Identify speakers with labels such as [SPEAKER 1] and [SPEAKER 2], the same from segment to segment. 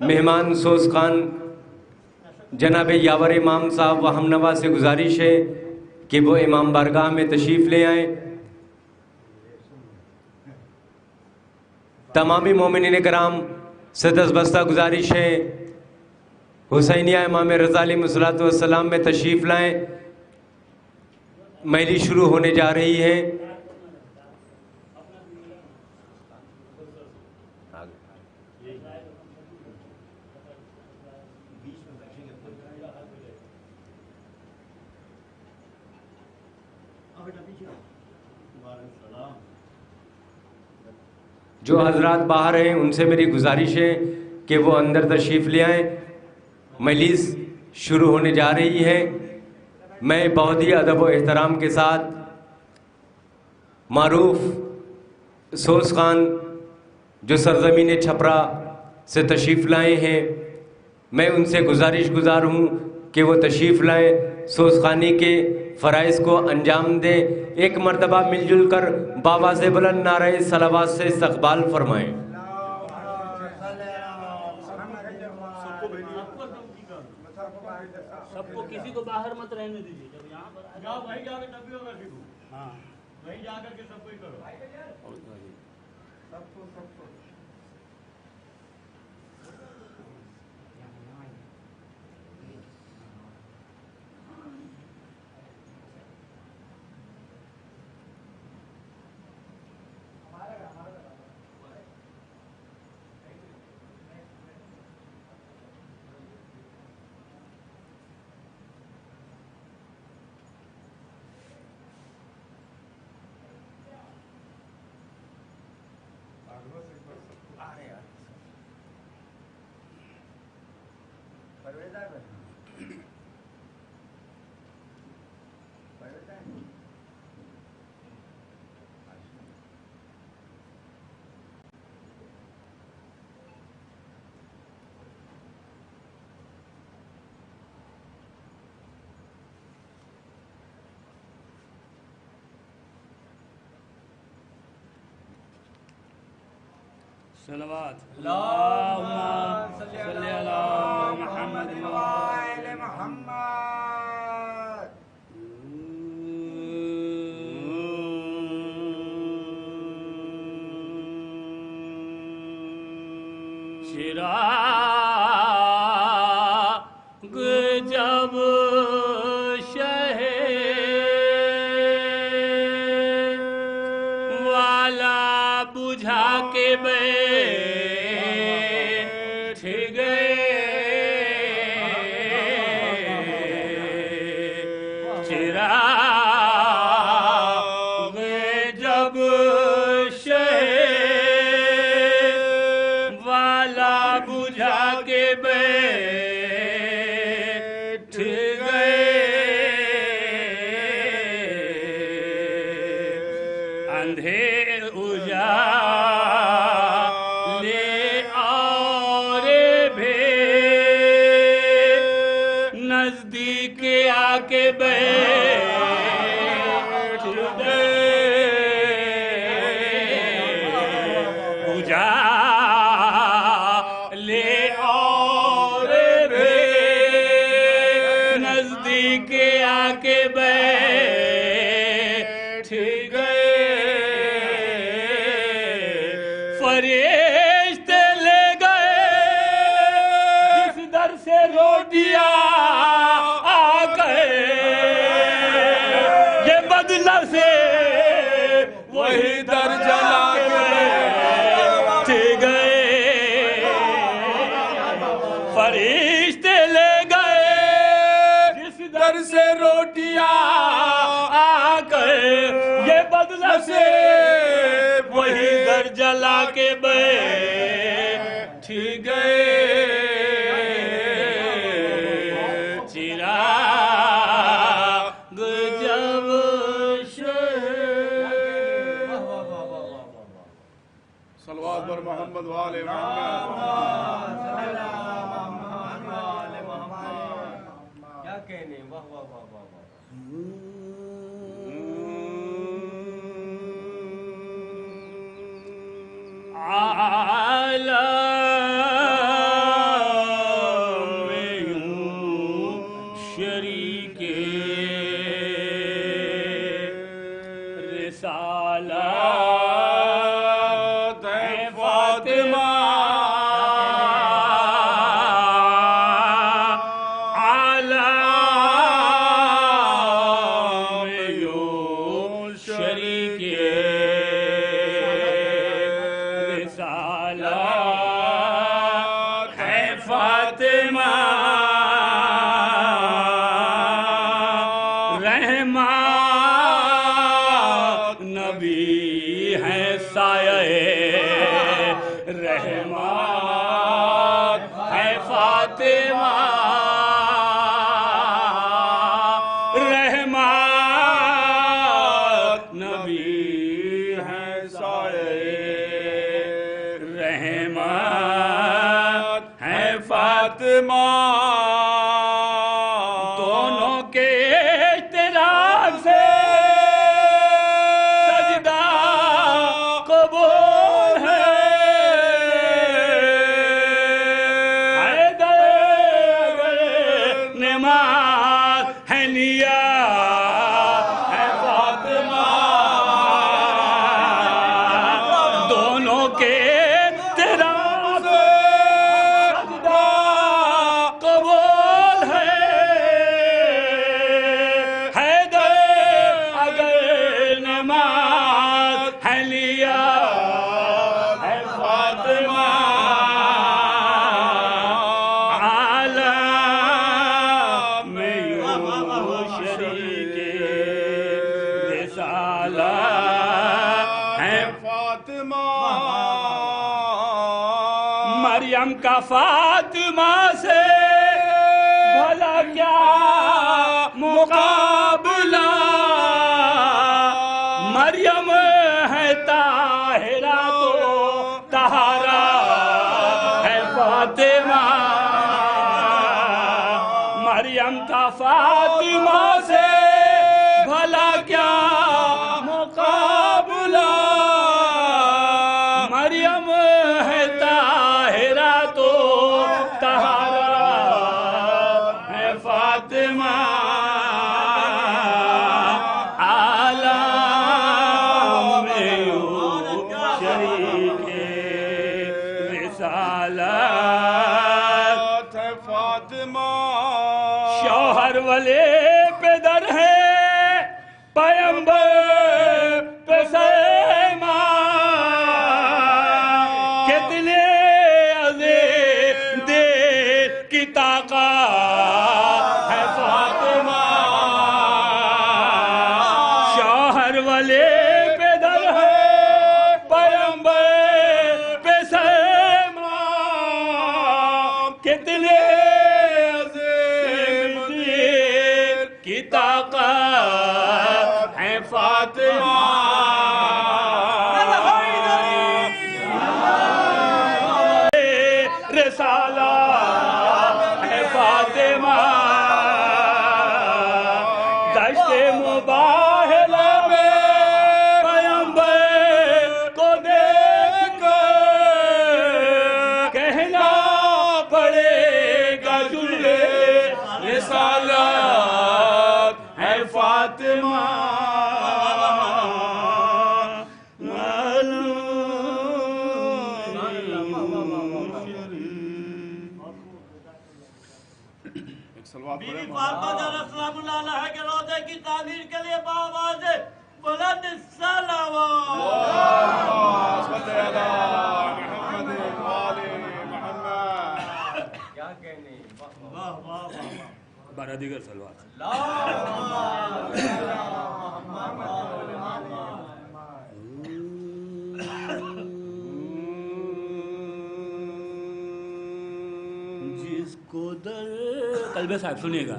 [SPEAKER 1] مہمان سوز خان جناب یاور امام صاحب و ہم نوا سے گزارش ہے کہ وہ امام بارگاہ میں تشریف لے آئیں۔ تمامی مومنین کرام سے دستبستہ گزارش ہے حسینیہ امام رضا علیہ السلام میں تشریف لائیں۔ مہلی شروع ہونے جا رہی ہے۔ جو حضرات باہر ہیں ان سے میری گزارش ہے کہ وہ اندر تشریف لے آئیں، مجلس شروع ہونے جا رہی ہے۔ میں بہت ہی ادب و احترام کے ساتھ معروف سوز خان جو سرزمین چھپرا سے تشریف لائے ہیں، میں ان سے گزارش گزار ہوں کہ وہ تشریف لائیں، سوز خانی کے فرائض کو انجام دیں۔ ایک مرتبہ مل جل کر بابا سے بلند نعرہ صلوات سے استقبال فرمائیں۔
[SPEAKER 2] سب کو کسی کو باہر مت رہنے دیجیے، جب یہاں پر جاؤ بھائی، جا کے تب بھی ہوگا سیکھو، ہاں وہیں جا کر کے سب کو ہی کرو، سب کو صلوات اللہم صلی علی محمد و آل محمد۔ چراغ جب شہ والا بجھا کے بیٹھ گئے، چراغ جب شہ والا بجھا کے بیٹھ گئے، اندھیر اجالے اور بھی نزدیک آ کے بیٹھ گئے، اجالے اور بھی نزدیک آ کے بیٹھ گئے، فرشتے لے گئے جس در سے روٹیاں آ گئے، یہ بدلہ سے وہی در جلا کے بیٹھ گئے، فرشتے لے گئے جس در سے روٹیاں آ گئے، یہ بدلہ سے وہی در جلا کے بیٹھ گئے، چراغ جب
[SPEAKER 3] صلوات بر محمد و آل محمد۔
[SPEAKER 1] کیا کہنے، واہ واہ واہ واہ واہ۔
[SPEAKER 2] عالم یوں شریک رسالت ہے فاطمہ عالم یوں شریک رسالت ہے فاطمہ رحمت نبی ہے سایہ رحمت ہے فاطمہ رحمت نبی ہے سایہ رحمت ہے فاطمہ دونوں کے اشتراک سے سجدہ قبول ہے حیدر نماز ہے لیا ہے فاطمہ دونوں کے اشتراک سے سجدہ قبول ہے حیدر اگر نماز ہے لیا ہے فاطمہ عالم یوں شریک رسالت ہے
[SPEAKER 3] فاطمہ
[SPEAKER 2] مریم کا فاطمہ سے بھلا کیا مقابلہ مریم ہے طاہرہ تو طہارا ہے فاطمہ مریم کا فاطمہ سے بھلا کیا مقابلہ مریم ہے طاہرہ تو طہارا ہے فاطمہ عالم یوں شریک رسالت
[SPEAKER 3] ہے فاطمہ
[SPEAKER 2] شوہر والے پہ در ہے پیمبر پہ سیما کتنے عزیز دیر کی طاقت ہے فاطمہ شوہر والے پہ در ہے پیمبر پہ سیما کتنے عظیم دیر کی طاقت ہے فاطمہ رسالت ہے فاطمہ دشت مباہلہ میں پیمبر کو دیکھ کر کہنا پڑے گا جملے رسالت ہے فاطمہ
[SPEAKER 3] ایک سلوات
[SPEAKER 4] بیوی
[SPEAKER 3] پڑھیں
[SPEAKER 4] فاطمہ زہرا سلام اللہ علیہ کے روضے کی تعمیر کے لیے بآواز بلند صلوات
[SPEAKER 3] صلی علی محمد وآل محمد
[SPEAKER 1] کیا کہنے
[SPEAKER 4] واہ واہ واہ واہ
[SPEAKER 2] بارہ دیگر سلوات جس کو در قلب صاحب سنیے گا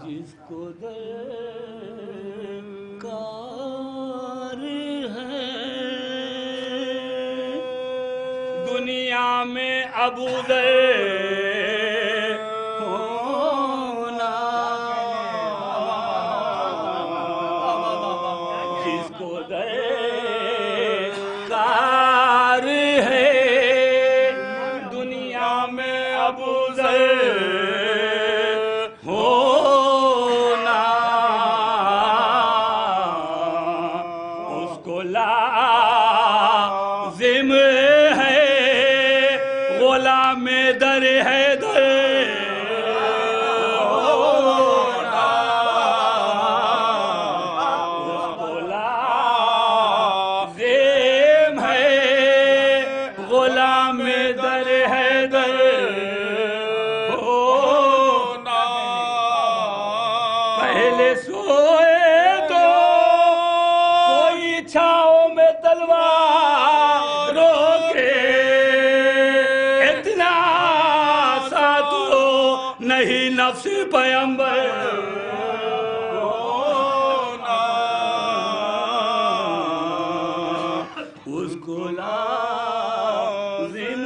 [SPEAKER 2] جس کو در کار ہے دنیا میں ابو ذر ہونا جس کو در کار ہے غلام در حیدر لازم ہے غلام در حیدر ہونا پہلے سوئے تو کوئی چھاؤں میں تلوار روکے اتنا سا تو نہیں نفس پیغمبر اس کو لازم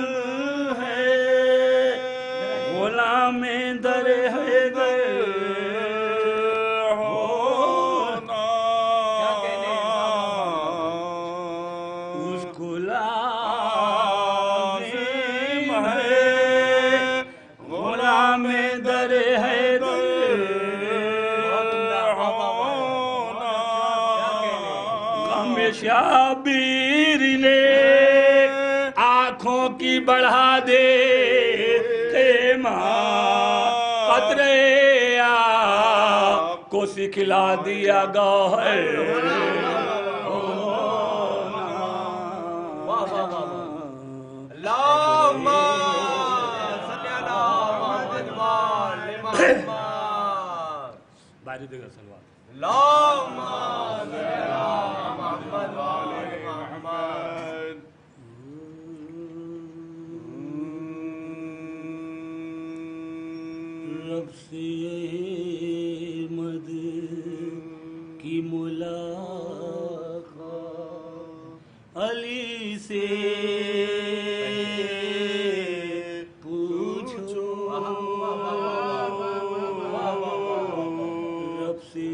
[SPEAKER 2] ہے غلام در حیدر ہونا اس کو لازم ہے غلام در حیدر ہونا غم شبیر نے آنکھوں کی بڑھا دے خیمہ قطرے آپ کو سکھلا دیا گوہر
[SPEAKER 1] اللہم صلی علی محمد وآل محمد
[SPEAKER 2] باری دیگر سلوات
[SPEAKER 1] اللہم صلی علی محمد وآل محمد
[SPEAKER 2] رب سے مد کی ملاقات علی سے پوچھو رب سے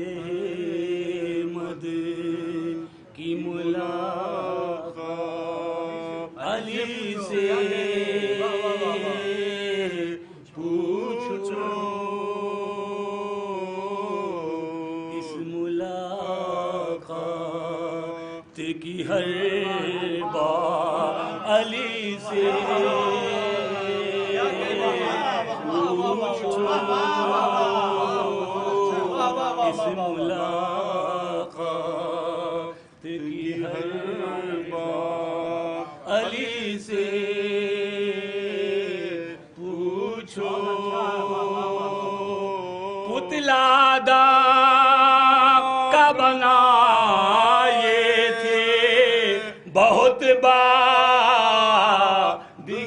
[SPEAKER 2] مد کی ملاقات علی سے پوچھو اس ملاقات کی ہر بار علی سے پوچھو اس ملاقات کی ہر بار علی سے پوچھو پتلا دا کا بنائے تھے بہت بار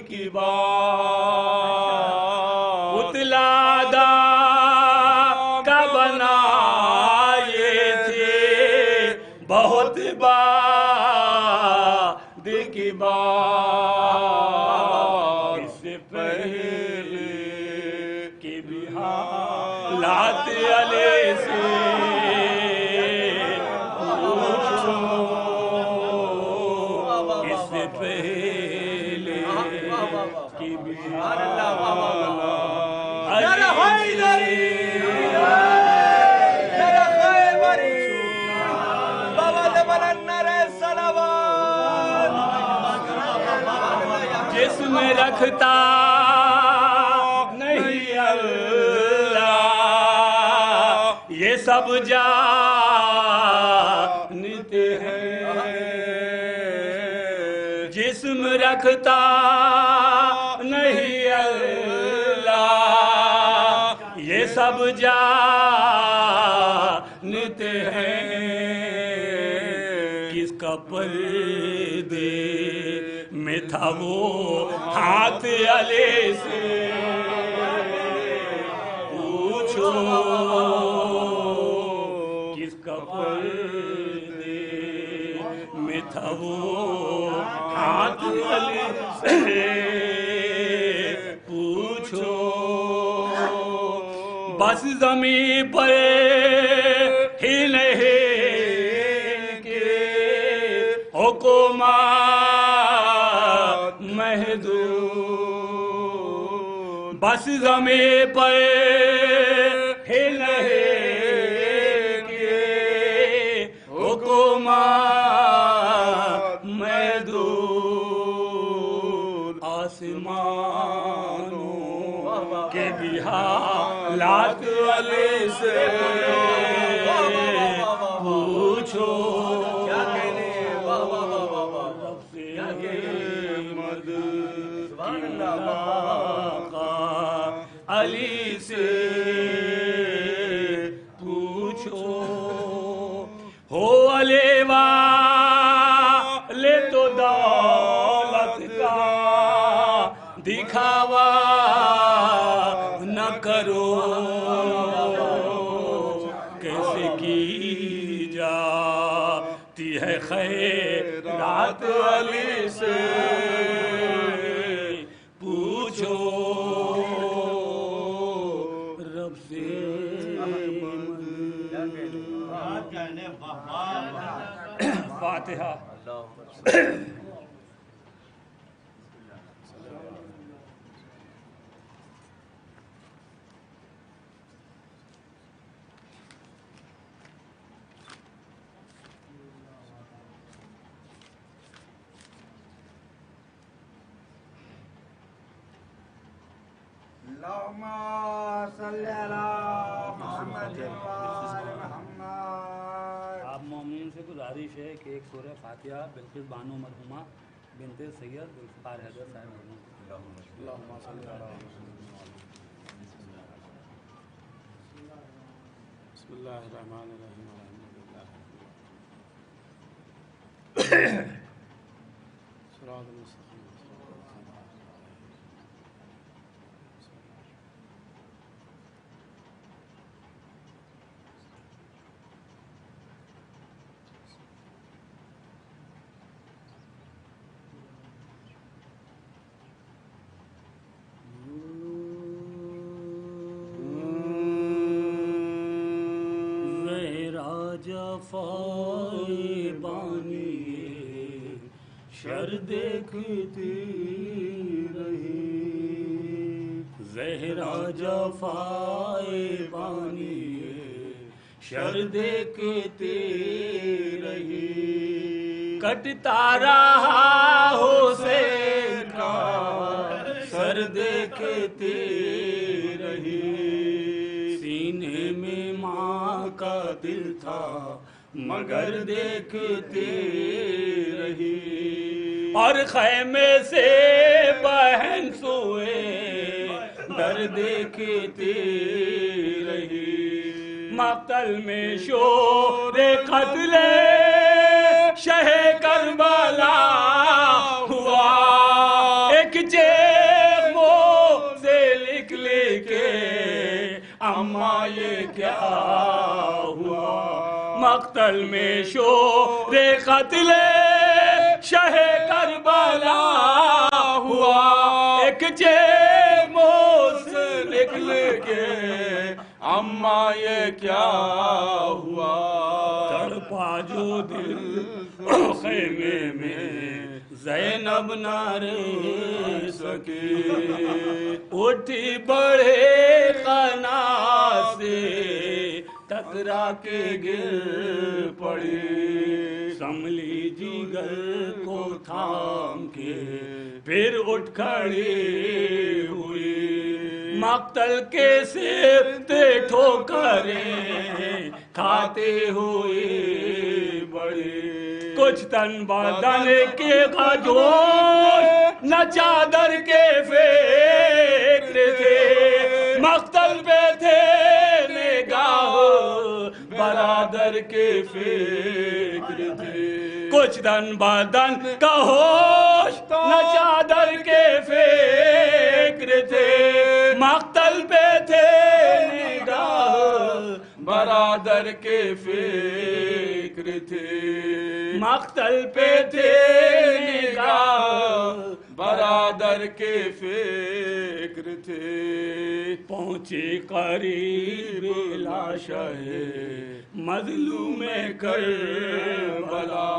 [SPEAKER 2] کی بات پتلا دا کا بنائے تھے بہت بار کی بات اس سے پہلے کہ بھی حالات علی سے پوچھو اس سے پہلے کہ بھی حالات جس میں رکھتا نہیں اللہ یہ سب جانتے ہیں جسم رکھتا نہیں اللہ یہ سب جانتے ہیں کس کا پردے میں تھا وہ ہاتھ علی سے پوچھو کس کا پردے میں تھا وہ ہاتھ علی سے پوچھو بس زمین پر ہی نہیں کہ حکومت محدود بس زمین پر ہی نہیں کہ حکومت محدود آسمان کہ بھی حالات علی سے پوچھو
[SPEAKER 1] کیا کہنے
[SPEAKER 2] علی سے پوچھو ہو علی والے تو دولت کا دکھاوا نہ کرو کیسے کی جاتی ہے خیرات علی سے پوچھو رب سے فاتحہ
[SPEAKER 5] اللهم صل على محمد وآل محمد.
[SPEAKER 2] آپ مومنین سے گزارش ہے کہ ایک سورہ فاتحہ بلقیس بانو مرحومہ بنت سید ذوالفقار حیدر صاحب مرحوم.
[SPEAKER 3] اللهم صل على بسم الله الرحمن الرحيم صراط المستقيم
[SPEAKER 2] جفائے بانی شر دیکھتی رہی زہرا جفائے بانی شر دیکھتی رہی کٹتا رہا حسین کا سر دیکھتی رہی سینے میں ماں کا دل تھا مگر دیکھتی رہی اور خیمے سے بہن سوئے در دیکھتی رہی مقتل میں شور قتل شہ کربلا ہوا ایک چیخو سے لکھ کے اما یہ کیا ہوا مقتل میں شور قتل شہ کربلا ہوا ایک چیخ نکل کے اما یہ کیا ہوا تڑپا جو دل خیمے میں زینب نہ رہ سکی اٹھی بڑھے قنا سے ٹکرا کے گر پڑی سنبھلی جگر کو تھام کے پھر اٹھ کھڑی ہوئی مقتل کے سبتے ٹھوکریں کھاتے ہوئے بڑی کچھ تن بدن کے غجور نہ چادر کے فکر تھے مقتل پہ تھے نگاہ برادر کے فکر تھے کچھ دن بدن کا ہوش نہ چادر کے فکر تھے مقتل پہ تھے نگاہ برادر کے فکر تھے مقتل پہ تھے نگاہ برادر کے فکر تھے پہنچے قریب لاشیں مظلوم کربلا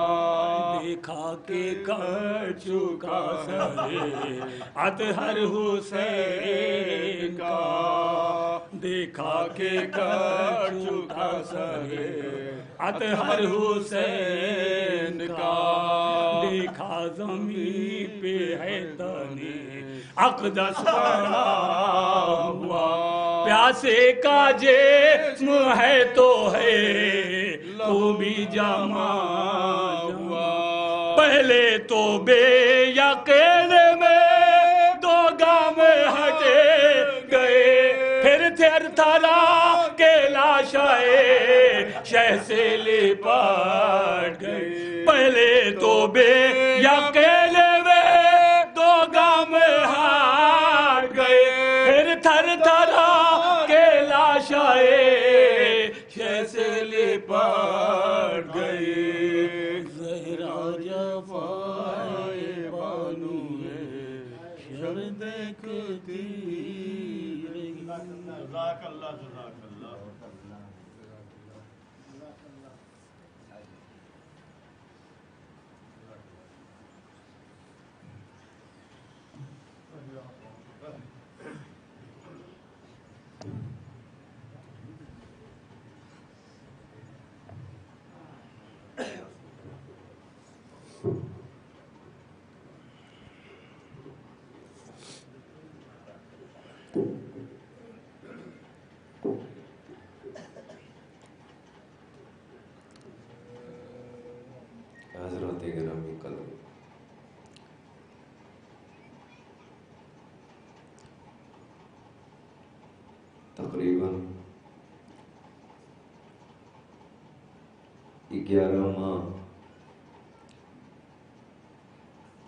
[SPEAKER 2] دیکھا دیکھا کہ کر چکا سرے اطہر حسین کا، دیکھا کہ کر چکا سرے اطہر حسین کا، دیکھا زمین پہ ہے تنے اقدس پڑا ہوا، پیاسے کا جسم ہے تو ہے تو بھی جمع ہوا، پہلے تو بے یقین میں دو گام ہٹے گئے، پھر تھر تھرا کے لاشائے شہ سے لپٹ گئے، پہلے تو بے یقین میں دو گام ہٹ گئے، پھر تھر تھرا کے لاشائے شہ سے لپٹ گئے، زہرا جفائے بانو شر دیکھتی رہی۔
[SPEAKER 4] جزاک اللہ جزاک اللہ۔
[SPEAKER 1] حضرات گرامی قدر، تقریباً 11 ماہ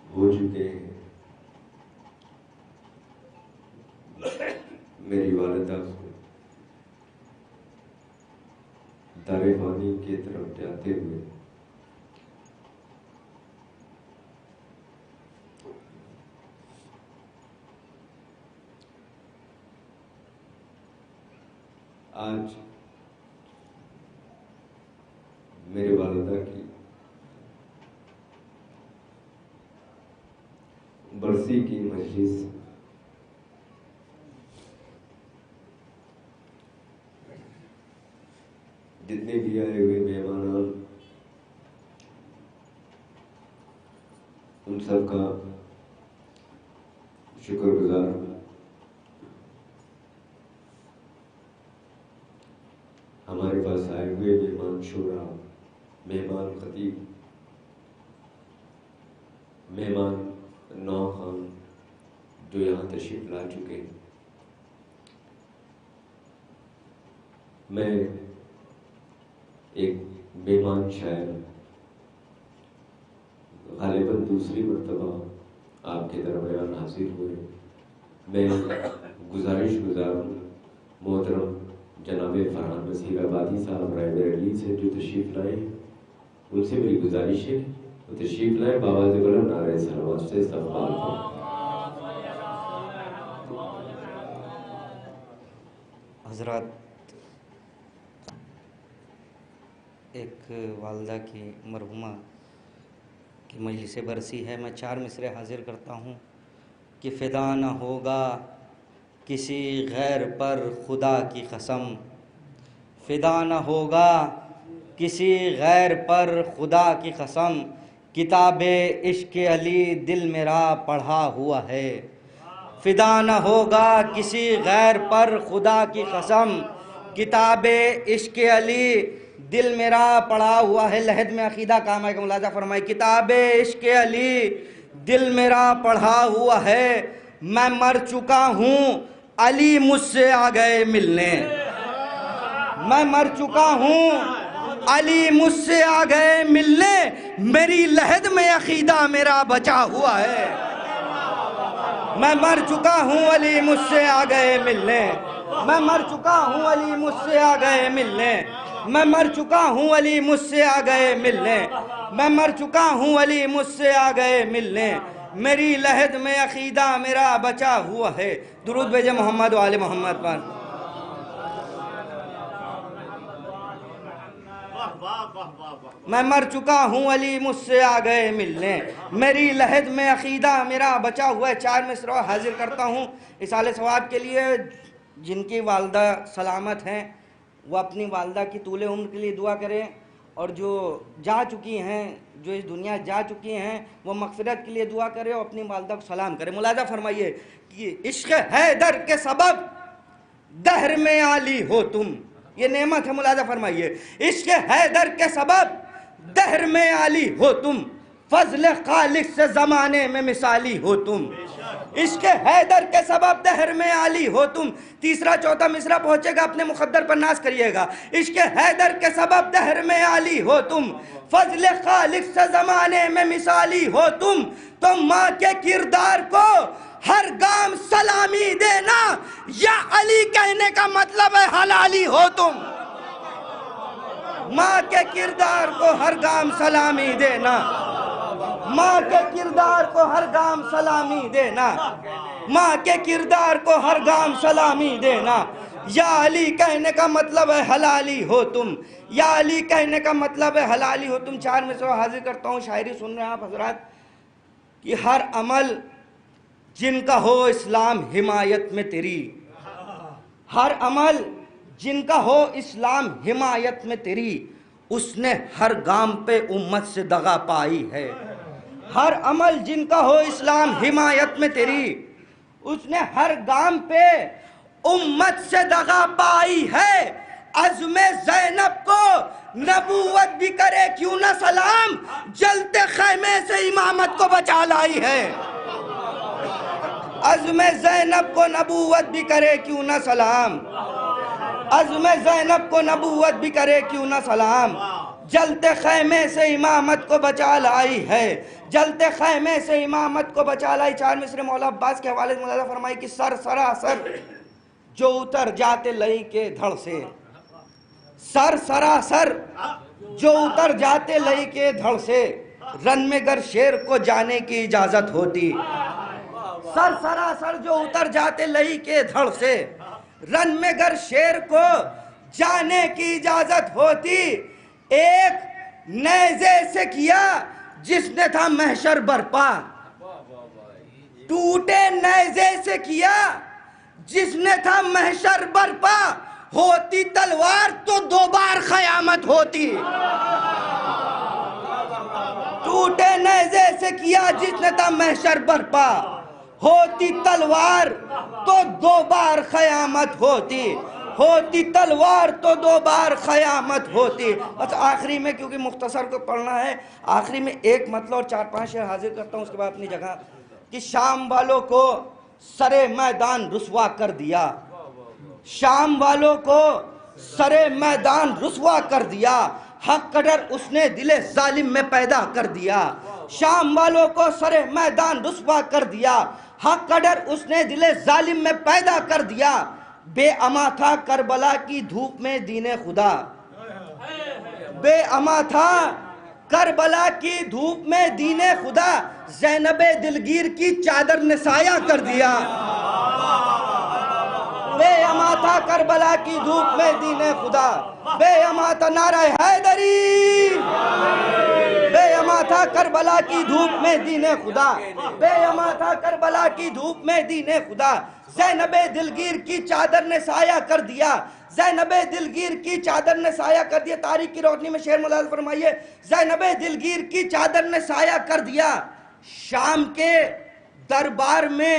[SPEAKER 1] ہو چکے ہیں میری والدہ کو دار فانی کی طرف جاتے ہوئے۔ آج میرے والدہ کی برسی کی مجلس جتنے بھی آئے ہوئے مہمان ان سب کا شکر گزار ہوں۔ ہمارے پاس آئے ہوئے مہمان شورا، مہمان خطیب، مہمان نوخان جو یہاں تشریف لا چکے ہیں، میں ایک مہمان شاعر غالباً دوسری مرتبہ آپ کے درمیان حاضر ہوئے۔ میں گزارش گزار ہوں محترم جناب فرحان مسیح آبادی صاحب رائے بریلی سے جو تشریف لائے ہیں، ان سے میری گزارش ہے وہ تشریف لائے، بآواز بلند نعرہ صلوات سے استقبال کریں۔
[SPEAKER 5] حضرات، ایک والدہ کی مرحومہ کی مجلس برسی ہے، میں 4 مصرے حاضر کرتا ہوں کہ فدا نہ ہوگا کسی غیر پر خدا کی قسم، فدا نہ ہوگا کسی غیر پر خدا کی قسم، کتاب عشق علی دل میرا پڑھا ہوا ہے، فدا نہ ہوگا کسی غیر پر خدا کی قسم، کتاب عشق علی دل میرا پڑھا ہوا ہے۔ لحد میں عقیدہ کام ہے کہ ملاحظہ فرمائے، کتاب عشق علی دل میرا پڑھا ہوا ہے، میں مر چکا ہوں علی مجھ سے آ گئے ملنے، میں مر چکا ہوں علی مجھ سے آ گئے ملنے، میری لحد میں عقیدہ میرا بچا ہوا ہے، میں مر چکا ہوں علی مجھ سے آ گئے ملنے، میں مر چکا ہوں علی مجھ سے آ گئے ملنے، میں مر چکا ہوں علی مجھ سے آ گئے ملنے، میں مر چکا ہوں علی مجھ سے آ گئے ملنے، میری لحد میں عقیدہ میرا بچا ہوا ہے۔ درود بھیجے محمد و آل محمد پر۔ میں مر چکا ہوں علی مجھ سے آ گئے ملنے، میری لحد میں عقیدہ میرا بچا ہوا ہے۔ 4 مصرع حاضر کرتا ہوں اصال ثواب کے لیے۔ جن کی والدہ سلامت ہیں وہ اپنی والدہ کی طول عمر کے لیے دعا کریں، اور جو جا چکی ہیں، جو اس دنیا جا چکی ہیں، وہ مغفرت کے لیے دعا کرے اور اپنی والدہ کو سلام کرے۔ ملاحظہ فرمائیے کہ عشق حیدر کے سبب دہر میں عالی ہو تم، یہ نعمت ہے۔ ملاحظہ فرمائیے، عشق حیدر کے سبب دہر میں عالی ہو تم، فضل خالق سے زمانے میں مثالی ہو تم، عشق حیدر کے سبب دہر میں عالی ہو تم۔ تیسرا چوتھا مصرع پہنچے گا، اپنے مقدر پر ناز کریے گا۔ عشق حیدر کے سبب دہر میں عالی ہو تم، فضل خالق سے زمانے میں مثالی ہو تم، تم ماں کے کردار کو ہر گام سلامی دینا، یا علی کہنے کا مطلب ہے حلالی ہو تم۔ ماں کے کردار کو ہر گام سلامی دینا، ماں کے کردار کو ہر گام سلامی دینا، ماں کے کردار کو ہر گام سلامی دینا، یا علی کہنے کا مطلب ہے حلالی ہو تم، یا علی کہنے کا مطلب ہے حلالی ہو تم۔ 4 مصرع حاضر کرتا ہوں، شاعری سن رہے ہیں آپ حضرات کہ ہر عمل جن کا ہو اسلام حمایت میں تیری، ہر عمل جن کا ہو اسلام حمایت میں تیری، اس نے ہر گام پہ امت سے دغا پائی ہے۔ ہر عمل جن کا ہو اسلام حمایت میں تیری، اس نے ہر گام پہ امت سے دغا پائی ہے۔ عزم زینب کو نبوت بھی کرے کیوں نہ سلام، جلتے خیمے سے امامت کو بچا لائی ہے۔ عزم زینب کو نبوت بھی کرے کیوں نہ سلام، عزم زینب کو نبوت بھی کرے کیوں نہ سلام، جلتے خیمے سے امامت کو بچا لائی ہے، جلتے خیمے سے امامت کو بچا لائی۔ 4 مصرع مولا عباس کے حوالے سے ملاحظہ فرمائی کہ سر سراسر جو اتر جاتے لئی کے دھڑ سے، سر سراسر جو اتر جاتے لئی کے دھڑ سے، رن میں گر شیر کو جانے کی اجازت ہوتی، سر سراسر جو اتر جاتے لئی کے دھڑ سے، رن میں گر شیر کو جانے کی اجازت ہوتی، ایک نیزے سے کیا جس نے تھا محشر برپا، ٹوٹے نیزے سے کیا جس نے تھا محشر برپا، ہوتی تلوار تو 2 بار قیامت ہوتی، ٹوٹے نیزے سے کیا جس نے تھا محشر برپا، ہوتی تلوار تو 2 بار قیامت ہوتی، ہوتی تلوار تو 2 بار قیامت ہوتی۔ بس آخری میں کیونکہ مختصر کو پڑھنا ہے، آخری میں ایک مطلب اور 4-5 شعر حاضر کرتا ہوں، اس کے بعد اپنی جگہ کہ شام والوں کو سرے میدان رسوا کر دیا، شام والوں کو سرے میدان رسوا کر دیا، حق قدر اس نے دل ظالم میں پیدا کر دیا، شام والوں کو سرے میدان رسوا کر دیا، حق قدر اس نے دل ظالم میں پیدا کر دیا، بے اما تھا کربلا کی دھوپ میں دین خدا، بے اما تھا کربلا کی دھوپ میں دین خدا، زینب دلگیر کی چادر نے سایہ کر دیا، بے اما تھا کربلا کی دھوپ میں دین خدا، بے اما تھا نعرہ حیدری، بے اما تھا کربلا کی دھوپ میں دین خدا، بے اما تھا کربلا کی دھوپ میں دین خدا، زینب دلگیر کی چادر نے سایہ کر دیا، زینب دلگیر کی چادر نے سایہ کر دیا۔ تاریخ کی روشنی میں شعر ملاحظہ فرمائیے، زینب دلگیر کی چادر نے سایہ کر دیا، شام کے دربار میں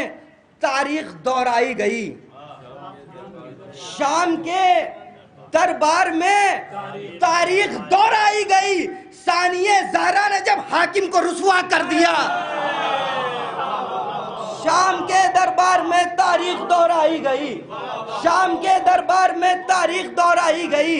[SPEAKER 5] تاریخ دہرائی گئی، شام کے دربار میں تاریخ دہرائی گئی، ثانیہ زہرا نے جب حاکم کو رسوا کر دیا، شام کے دربار میں تاریخ دہرائی گئی، شام کے دربار میں تاریخ دہرائی گئی،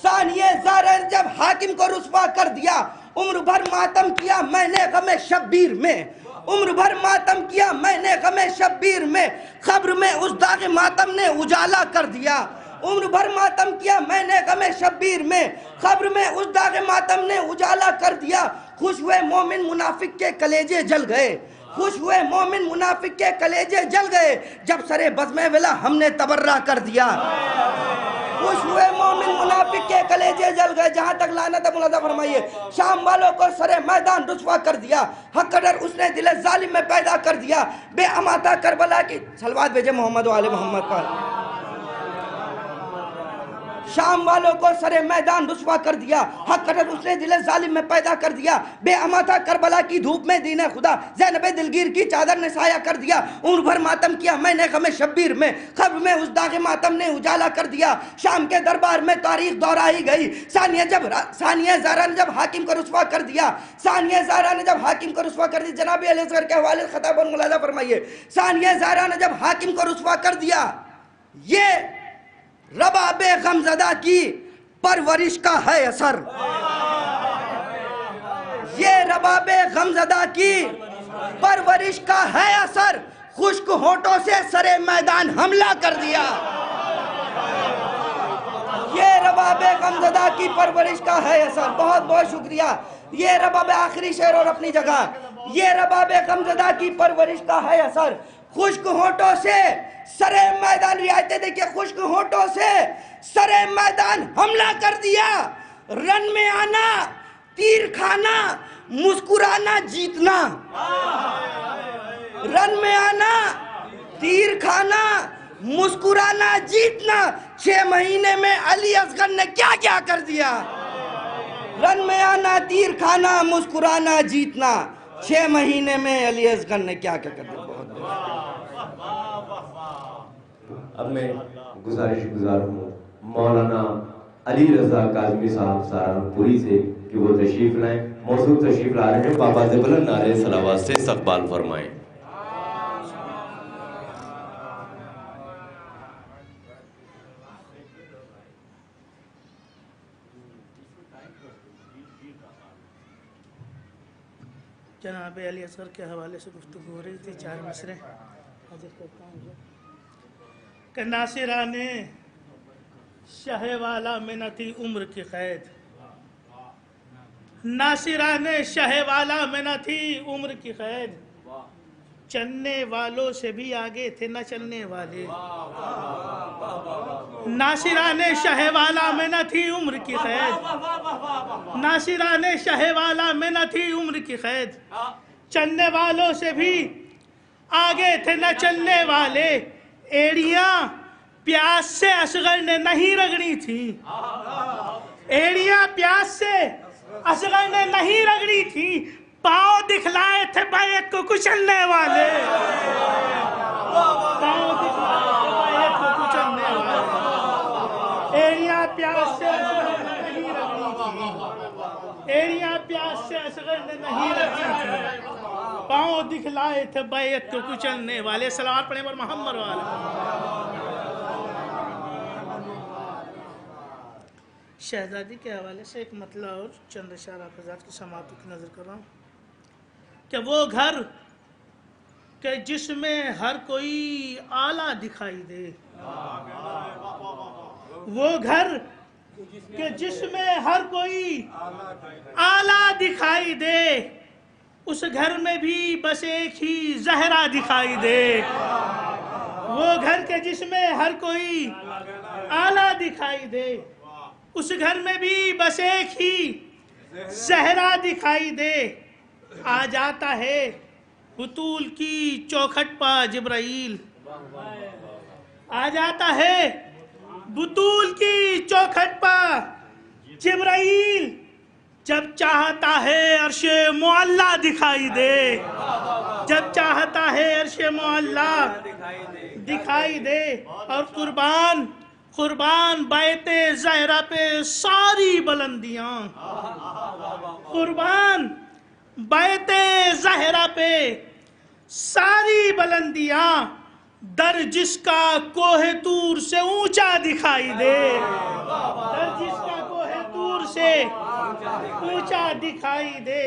[SPEAKER 5] ثانیہ زہرا نے جب حاکم کو رسوا کر دیا، عمر بھر ماتم کیا میں نے غم شبیر میں، عمر بھر ماتم کیا میں نے غم شبیر میں، قبر میں اس داغ ماتم نے اجالا کر دیا، عمر بھر ماتم کیا میں نے غم شبیر میں، قبر میں اس داغ ماتم نے اجالا کر دیا، خوش ہوئے مومن منافق کے کلیجے جل گئے، خوش ہوئے مومن منافق کے کلیجے جل گئے، جب سرے بزم ولا ہم نے تبرہ کر دیا،
[SPEAKER 6] خوش ہوئے مومن منافق کے کلیجے جل گئے جہاں تک لعنت ہے ملاحظہ فرمائیے شام والوں کو سرے میدان رسوا کر دیا حق قدر اس نے دل ظالم میں پیدا کر دیا بے اماتہ کربلا کی صلوات بھیجے محمد و آل محمد پر شام والوں کو سرے میدان رسوا کر دیا حق قدر اس نے دل ظالم میں پیدا کر دیا بے اماتہ کربلا کی دھوپ میں دین خدا زینب دلگیر کی چادر نے سایہ کر دیا عمر بھر ماتم کیا میں نے غم شبیر میں قبر میں اس داغ ماتم نے اجالا کر دیا شام کے دربار میں تاریخ دہرائی گئی ثانیہ زہرا نے جب حاکم کو رسوا کر دیا ثانیہ زہرا نے جب حاکم کو رسوا کر دیا جناب علی اصغر کے حوالے خطاب اور ملاحظہ فرمائیے ثانیہ زہرا نے جب حاکم کو رسوا کر دیا یہ رباب غمزدہ کی پرورش کا ہے اثر یہ رباب غمزدہ کی پرورش کا ہے اثر خشک ہونٹوں سے سرے میدان حملہ کر دیا یہ رباب غمزدہ کی پرورش کا ہے اثر بہت بہت شکریہ یہ رباب آخری شعر اور اپنی جگہ یہ رباب غمزدہ کی پرورش کا ہے اثر خشک ہونٹوں سے سرے میدان رعایتیں دیکھیں خشک ہونٹوں سے سرے میدان حملہ کر دیا رن میں آنا تیر کھانا مسکرانا جیتنا رن میں آنا تیر کھانا مسکرانا جیتنا 6 مہینے میں علی اصغر نے کیا کیا کر دیا رن میں آنا تیر کھانا مسکرانا جیتنا 6 مہینے میں علی اصغر نے کیا کیا کر دیا بہت
[SPEAKER 1] اب میں گزارش گزار ہوں مولانا علی رضا کاظمی صاحب سہارنپوری سے کہ وہ تشریف لائیں موضوع تشریف لا رہے ہیں بابا بلند نعرہ صلوات سے استقبال فرمائیں
[SPEAKER 7] جناب علی اصغر کے حوالے سے گفتگو ہو رہی تھی 4 مصرے حاضر کرتا ہوں کہ ناصران شہ والا میں نہ تھی عمر کی قید ناصران شہ والا میں نہ تھی عمر کی قید چلنے والوں سے بھی آگے تھے نہ چلنے والے ناصران شہ والا میں نہ تھی عمر کی قید ناصران شہ والا میں نہ تھی عمر کی قید چلنے والوں سے بھی آگے تھے نہ چلنے والے ایڑیاں پیاس سے اصغر نے نہیں رگڑی تھی ایڑیاں پیاس سے اصغر نے نہیں رگڑی تھی پاؤں دکھلائے تھے بیعت کو کچلنے والے پاؤں دکھلائے تھے بیعت کو کچلنے والے ایڑیاں پیاس سے اصغر نے نہیں رگڑی تھی ایڑیاں پیاس سے اصغر نے نہیں رگڑی تھی پاؤں دکھلائے تھے بیعت کو کچلنے والے صلوات پڑھیں پر محمد والے شہزادی کے حوالے سے ایک مطلع اور چند اشارہ حضرات کی سماعتوں کی نظر کر رہا ہوں کہ وہ گھر کہ جس میں ہر کوئی اعلیٰ دکھائی دے وہ گھر کہ جس میں ہر کوئی اعلیٰ دکھائی دے اس گھر میں بھی بس ایک ہی زہرا دکھائی دے وہ گھر کے جس میں ہر کوئی اعلیٰ دکھائی دے اس گھر میں بھی بس ایک ہی زہرا دکھائی دے آ جاتا ہے بطول کی چوکھٹ پا جبرائیل آ جاتا ہے بطول کی چوکھٹ پا جبرائیل جب چاہتا ہے عرش معلا دکھائی دے جب چاہتا ہے عرش معلا دکھائی دے اور قربان بیت زہرا پہ ساری بلندیاں قربان بیت زہرا پہ ساری بلندیاں در جس کا کوہ طور سے اونچا دکھائی دے در جس کا کوہ طور سے اونچا دکھائی دے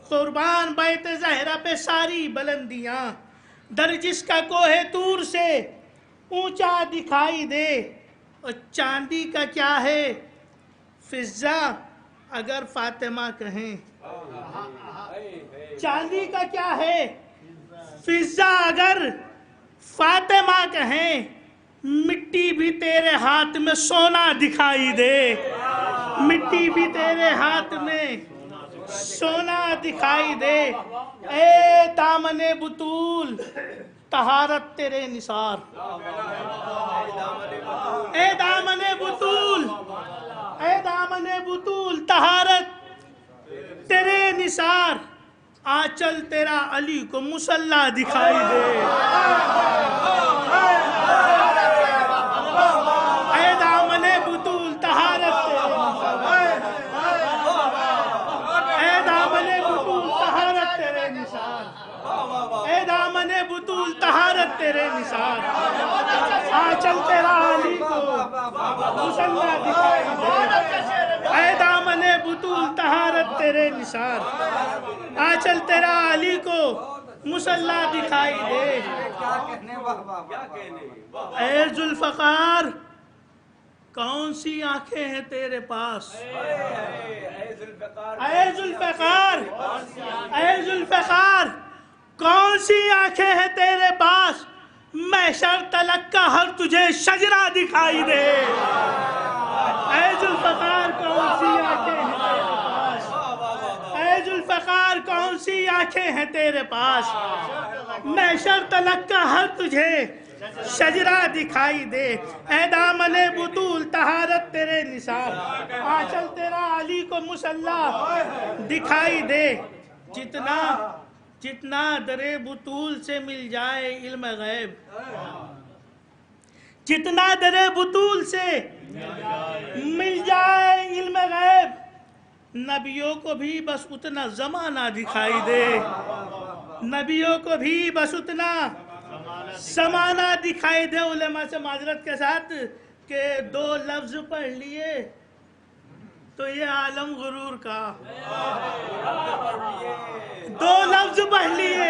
[SPEAKER 7] قربان بیت زہرا پہ ساری بلندیاں در جس کا کوہ طور سے اونچا دکھائی دے اور چاندی کا کیا ہے فضہ اگر فاطمہ کہیں چاندی کا کیا ہے فضہ اگر فاطمہ کہیں مٹی بھی تیرے ہاتھ میں سونا دکھائی دے، مٹی بھی تیرے ہاتھ میں سونا دکھائی دے، اے دامن بطول طہارت تیرے نثار، اے دامن بطول، اے دامن بطول طہارت تیرے نثار، آنچل تیرا علی کو مصلی دکھائی دے، اے دامن بطول طہارت تیرے نثار، اے دامن بطول طہارت تیرے نثار، اے دامن بطول طہارت تیرے نثار، آنچل تیرا علی کو مصلی دکھائی دے، اے دامن بطول طہارت تیرے نثار، آنچل تیرا علی کو مصلی دکھائی دے، اے ذوالفقار کون سی آنکھیں ہیں تیرے پاس، اے ذوالفقار، اے ذوالفقار کون سی آنکھیں ہیں تیرے پاس، محشر تلک کا ہر تجھے شجرہ دکھائی دے، اے ذوالفقار کون سی آنکھیں ہیں تیرے پاس، اے ذوالفقار کون سی آنکھیں ہیں تیرے پاس، محشر تلک کا ہر تجھے شجرہ دکھائی دے، اے دامن بطول طہارت تیرے نثار، آنچل تیرا علی کو مصلی دکھائی دے، جتنا در بطول سے مل جائے علم غیب، جتنا در بطول سے مل جائے علم غیب، نبیوں کو بھی بس اتنا زمانہ دکھائی دے، نبیوں کو بھی بس اتنا زمانہ دکھائی دے۔ علماء سے معذرت کے ساتھ کہ 2 لفظ پڑھ لیے تو یہ عالم غرور کا، 2 لفظ پڑھ لیے،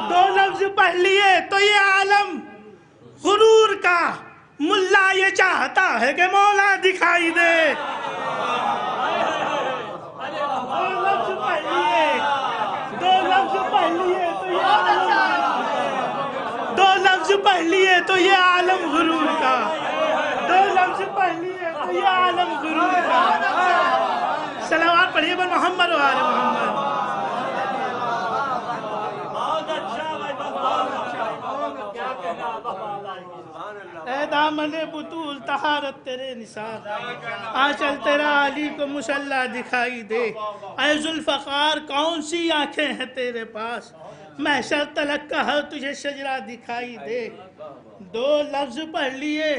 [SPEAKER 7] 2 لفظ پڑھ لیے تو یہ عالم غرور کا، ملا یہ چاہتا ہے کہ مولا دکھائی دے، 2 لفظ پڑھ لیے، 2 لفظ پڑھ لیے تو یہ عالم، 2 لفظ پڑھ لیے تو یہ عالم غرور کا، 2 لفظ پڑھ لیے تو یہ عالم غرور کا۔ صلوات پڑھیے بر محمد و آل محمد۔ اے دامن بطول طہارت تیرے نثار، آنچل تیرا علی کو مصلی دکھائی دے، اے ذوالفقار کون سی آنکھیں ہیں تیرے پاس، محشر تلک کا ہر تجھے شجرہ دکھائی دے، 2 لفظ پڑھ لیے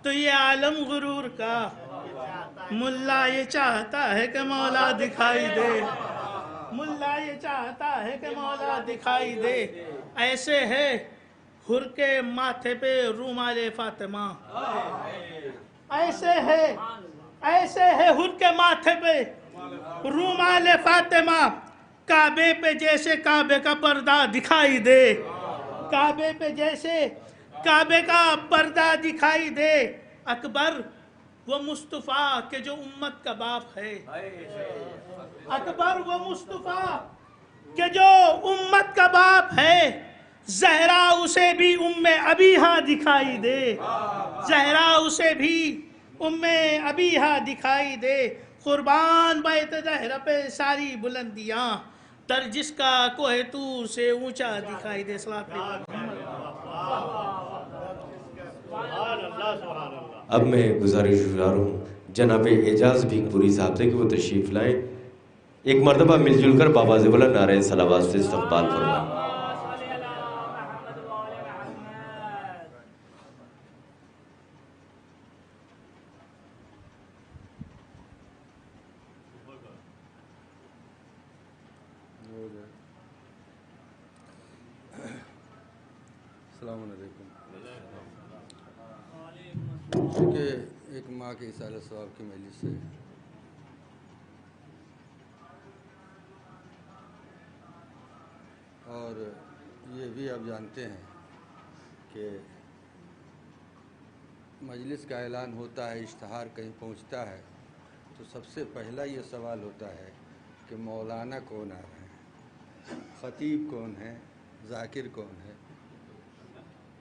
[SPEAKER 7] تو یہ عالم غرور کا، ملا یہ چاہتا ہے کہ مولا دکھائی دے، ملا یہ چاہتا ہے کہ مولا دکھائی دے، ایسے ہے حر کے ماتھے پہ رومال فاطمہ، ایسے ہے حر کے ماتھے پہ رومال فاطمہ، کعبے پہ جیسے کعبے کا پردہ دکھائی دے، کعبے پہ جیسے کعبے کا پردہ دکھائی دے، اکبر وہ مصطفیٰ کہ جو امت کا باپ ہے، اکبر وہ مصطفیٰ کہ جو امت کا باپ ہے، زہرا اسے بھی ام ابیہا دکھائی دے، زہرا اسے بھی ام ابیہا دکھائی دے، قربان بیت زہرا پہ ساری بلندیاں، در جس کا کوہ طور سے اونچا دکھائی دے۔ صلاۃ پہ
[SPEAKER 1] اب میں گزارش گزار ہوں جناب اعجاز بھی پوری صاحب سے کہ وہ تشریف لائیں، ایک مرتبہ مل جل کر بآواز بلند نعرہ صلوات سے استقبال فرمائیں۔
[SPEAKER 3] السلام علیکم۔ کہ ایک ماں کے اصالہ ثواب کی مجلس سے اور یہ بھی آپ جانتے ہیں کہ مجلس کا اعلان ہوتا ہے، اشتہار کہیں پہنچتا ہے تو سب سے پہلا یہ سوال ہوتا ہے کہ مولانا کون آ رہے ہیں، خطیب کون ہے، ذاکر کون ہے۔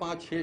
[SPEAKER 3] 5-6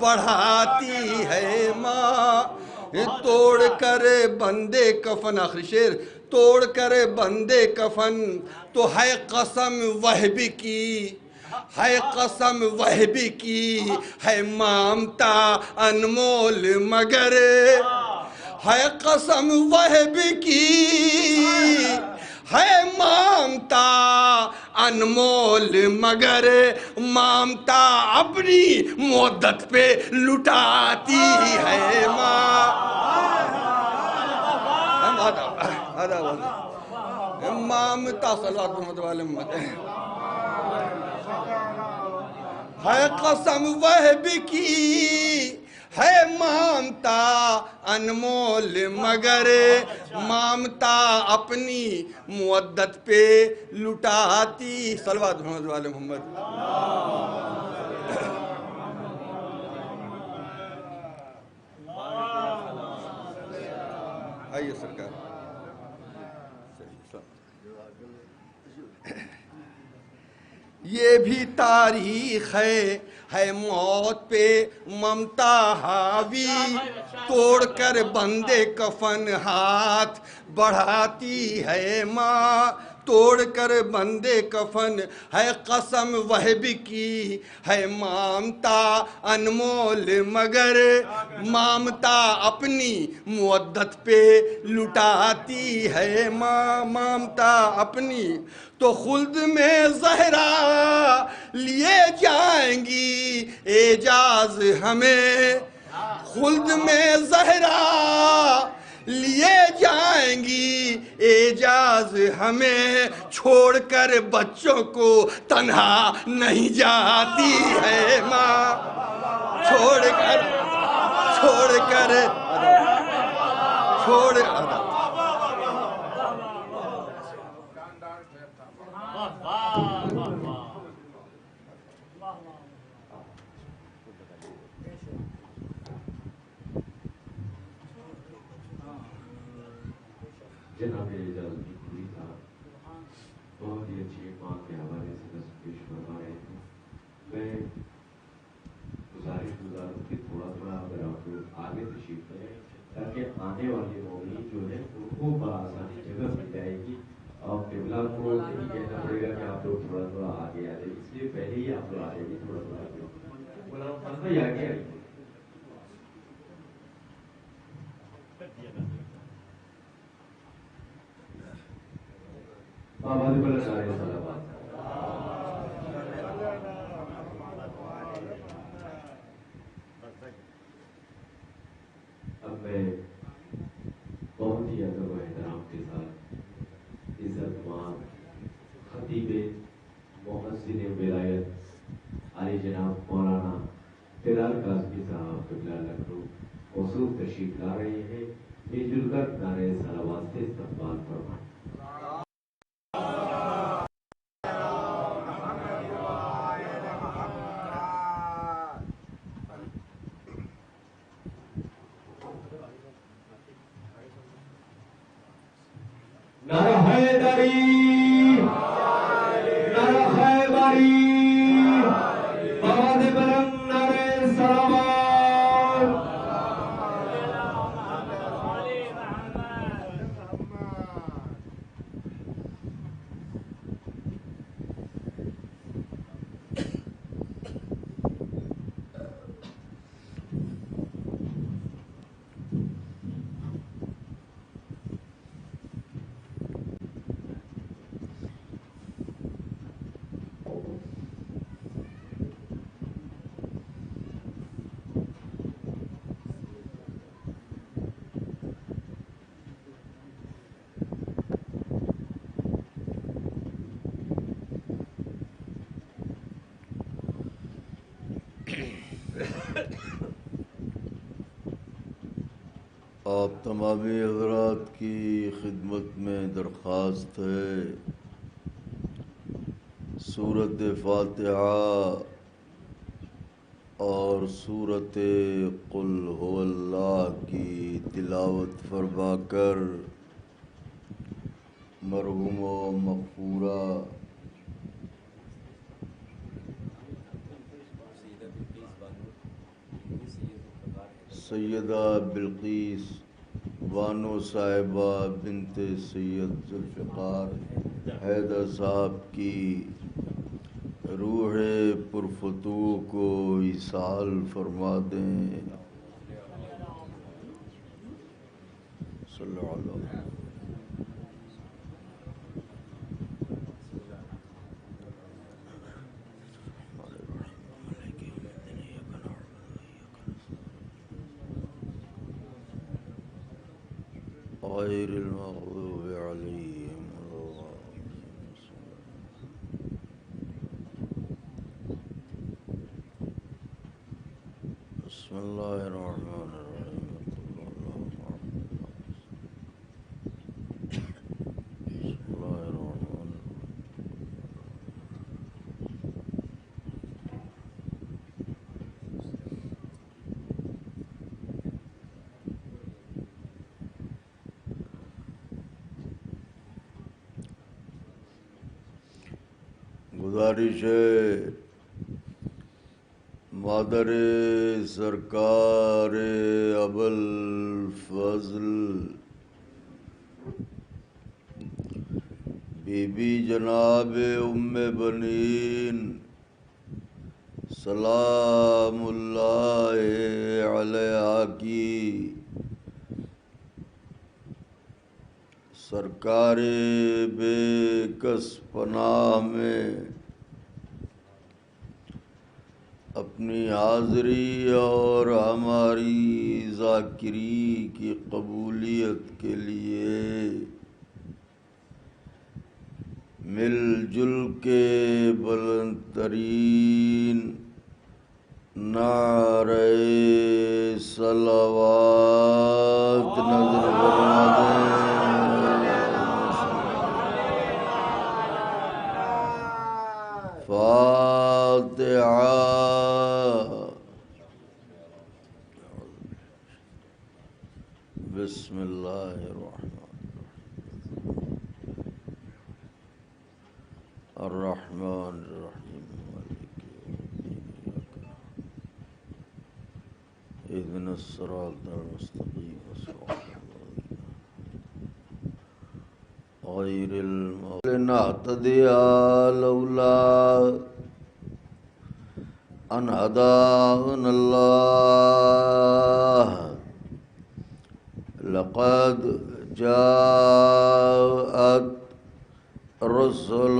[SPEAKER 3] بڑھاتی ہے ماں، توڑ کر بندے کفن، آخری شعر، توڑ کر بندے کفن تو ہے قسم وہب کی، ہے قسم وہب کی، ہے مامتا انمول مگر، ہے قسم وہب کی، ہے مامتا انمول مگر، مامتا اپنی مدت پہ لٹاتی ہے ماں۔ مامتا صلوات محمد والے محمد، ہے قسم وہب کی، ہے مامتا انمول مگر، مامتا اپنی مودت پہ لٹاتی، صلوات محمد والے محمد۔ آئیے سرکار، یہ بھی تاریخ ہے موت پہ ممتا حاوی، توڑ کر بندے کفن ہاتھ بڑھاتی ہے ماں، توڑ کر بندے کفن ہے قسم وہب کی، ہے مامتا انمول مگر، مامتا اپنی مودت پہ لٹاتی ہے ماں، مامتا اپنی تو خلد میں زہرا لیے جائیں گی اعجاز ہمیں، خلد میں زہرا لیے جائیں گی اعجاز ہمیں، چھوڑ کر بچوں کو تنہا نہیں جاتی ہے ماں، چھوڑ کر
[SPEAKER 8] جناب اعجاز کی پوری تھا، بہت ہی اچھی ماں کے حوالے سے دست پیش فرما رہے تھے۔ میں گزاروں کہ تھوڑا اگر آپ لوگ آگے تشریف لیں تاکہ آنے والے مومنین جو ہے ان کو بآسانی جگہ مل جائے گی، اور قبلہ کو نہیں کہنا پڑے گا کہ آپ لوگ تھوڑا آگے آ جائیں، اس لیے پہلے ہی آپ لوگ آ جائیں گے، تھوڑا آگے غلام خان بھائی آگے آئیے۔ آباد پر سارے صلوات۔ اب میں بہت ہی ادب و احترام کے ساتھ عزت مآب خطیب محسن ولایت علی جناب مولانا بلال کاظمی صاحب قبلہ لکھنؤ حضور تشریف لا رہے ہیں، مل جل کر نعرہ صلوات سے استقبال فرمائیں۔ نعرہ حیدری، نعرہ خیبری، آواز بلند نعرہ صلوات۔
[SPEAKER 9] آپ تمامی حضرات کی خدمت میں درخواست ہے سورۃ فاتحہ اور سورۃ قل هو اللہ کی تلاوت فرما کر مرحوم و مغفورہ سیدہ بلقیس بانو صاحبہ بنت سید ذوالفقار حیدر صاحب کی روح پرفتوح کو ایصال فرما دیں. صلی اللہ علیہ وسلم. غير المغضوب عليهم ولا الضالين. بسم الله الرحمن الرحيم. بسم الله الرحمن الرحيم. گزارش ہے مادر سرکار ابوالفضل بی بی جناب ام بنین سلام اللہ علیہا کی سرکار بے کس پناہ میں اپنی حاضری اور ہماری ذاکری کی قبولیت کے لیے مل جل کے بلند ترین نعرہ صلوات نظر فرما دیں. فاتحہ. بسم اللہ الرحمن الرحیم. مالک یوم الدین. اهدنا الصراط المستقیم صراط غير المغضوب لنهتدي لولا أن هدانا الله لقد جاءت رسل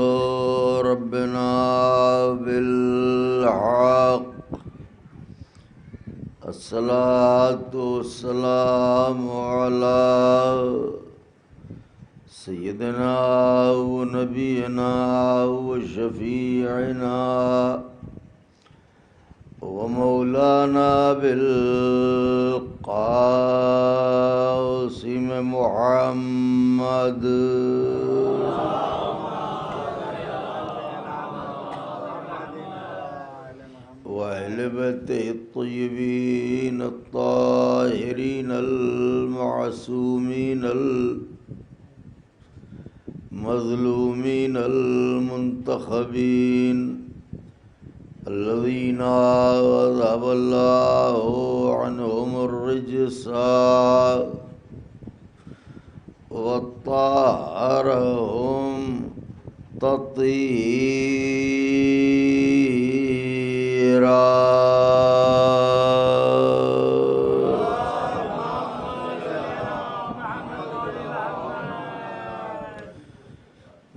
[SPEAKER 9] ربنا بالحق. الصلاة والسلام على سيدنا ونبينا وشفيعنا ومولانا بالقاسم محمد وأهل بيته الطيبين الطاهرين المعصومين المظلومين المنتخبين الذين أذهب الله عنهم الرجس وطهرهم تطهيرا.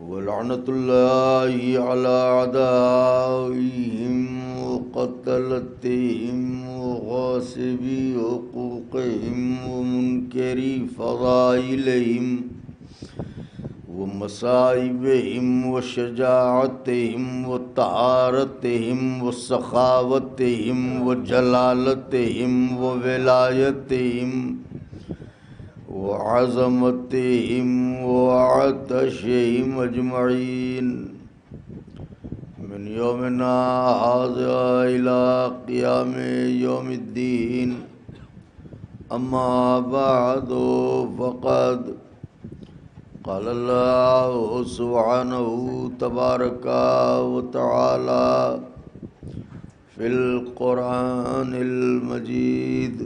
[SPEAKER 9] ولعنة الله على أعدائهم وقتلتهم وغاصبي حقوقهم ومنكري فضائلهم ومصائبهم وشجاعتهم وطهارتهم وسخاوتهم وجلالتهم وولايتهم وعظمتهم وعطشهم أجمعين من يومنا هذا إلى قيام يوم الدين. أما بعد فقد قال الله سبحانه تبارك وتعالى في القرآن المجيد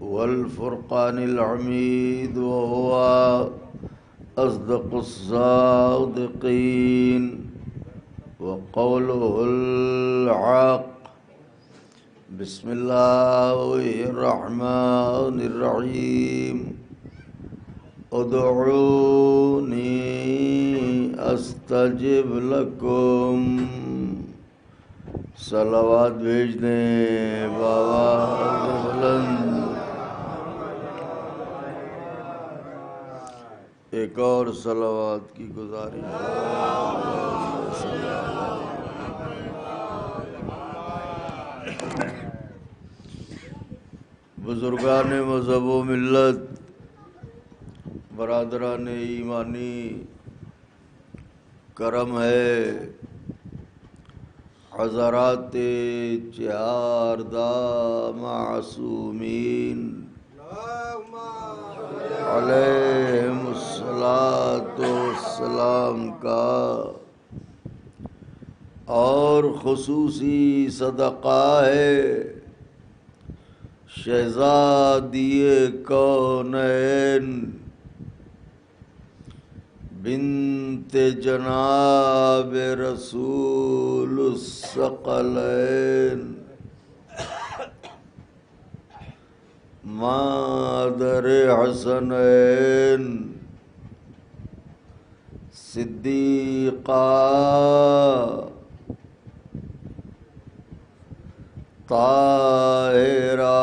[SPEAKER 9] والفرقان الحميد وهو أصدق الصادقين وقوله الحق. بسم الله الرحمن الرحيم. ادعوني استجب لكم. صلوات بھیج دیں بابا بلند. ایک اور صلوات کی گزارش. بزرگان مذہب و ملت، برادران ایمانی، کرم ہے حضرات چہاردہ معصومین علیہم الصلاۃ والسلام کا، اور خصوصی صدقہ ہے شہزادی کونین بنت جناب رسول الثقلین مادر حسنین صدیقہ طاہرہ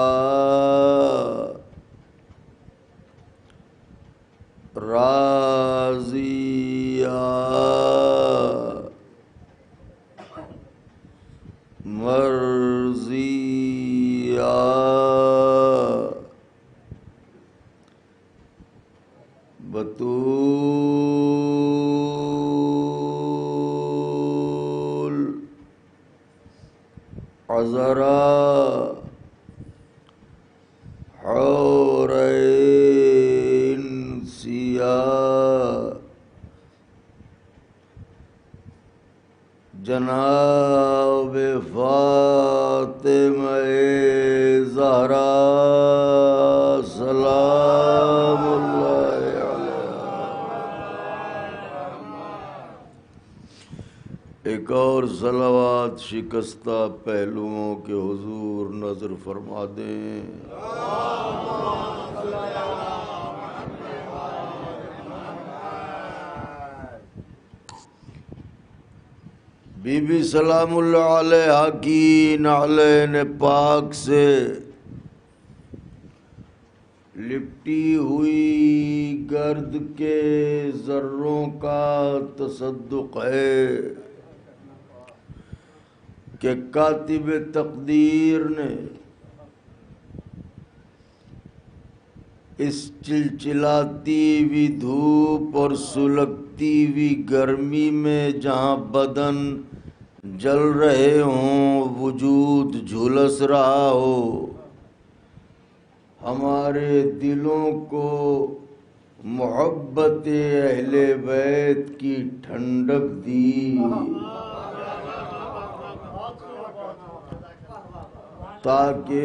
[SPEAKER 9] راضیہ مرضیہ بتول عذرا حورین سیاہ جناب فاطمہ زہرا سلام اللہ علیہا. ایک اور صلوات شکستہ پہلوؤں کے حضور نظر فرما دیں. بی بی سلام اللہ علیہا کی نعلین پاک سے لپٹی ہوئی گرد کے ذروں کا تصدق ہے کہ کاتب تقدیر نے اس چلچلاتی ہوئی دھوپ اور سلگتی ہوئی گرمی میں جہاں بدن جل رہے ہوں، وجود جھلس رہا ہو، ہمارے دلوں کو محبت اہل بیت کی ٹھنڈک دی، تاکہ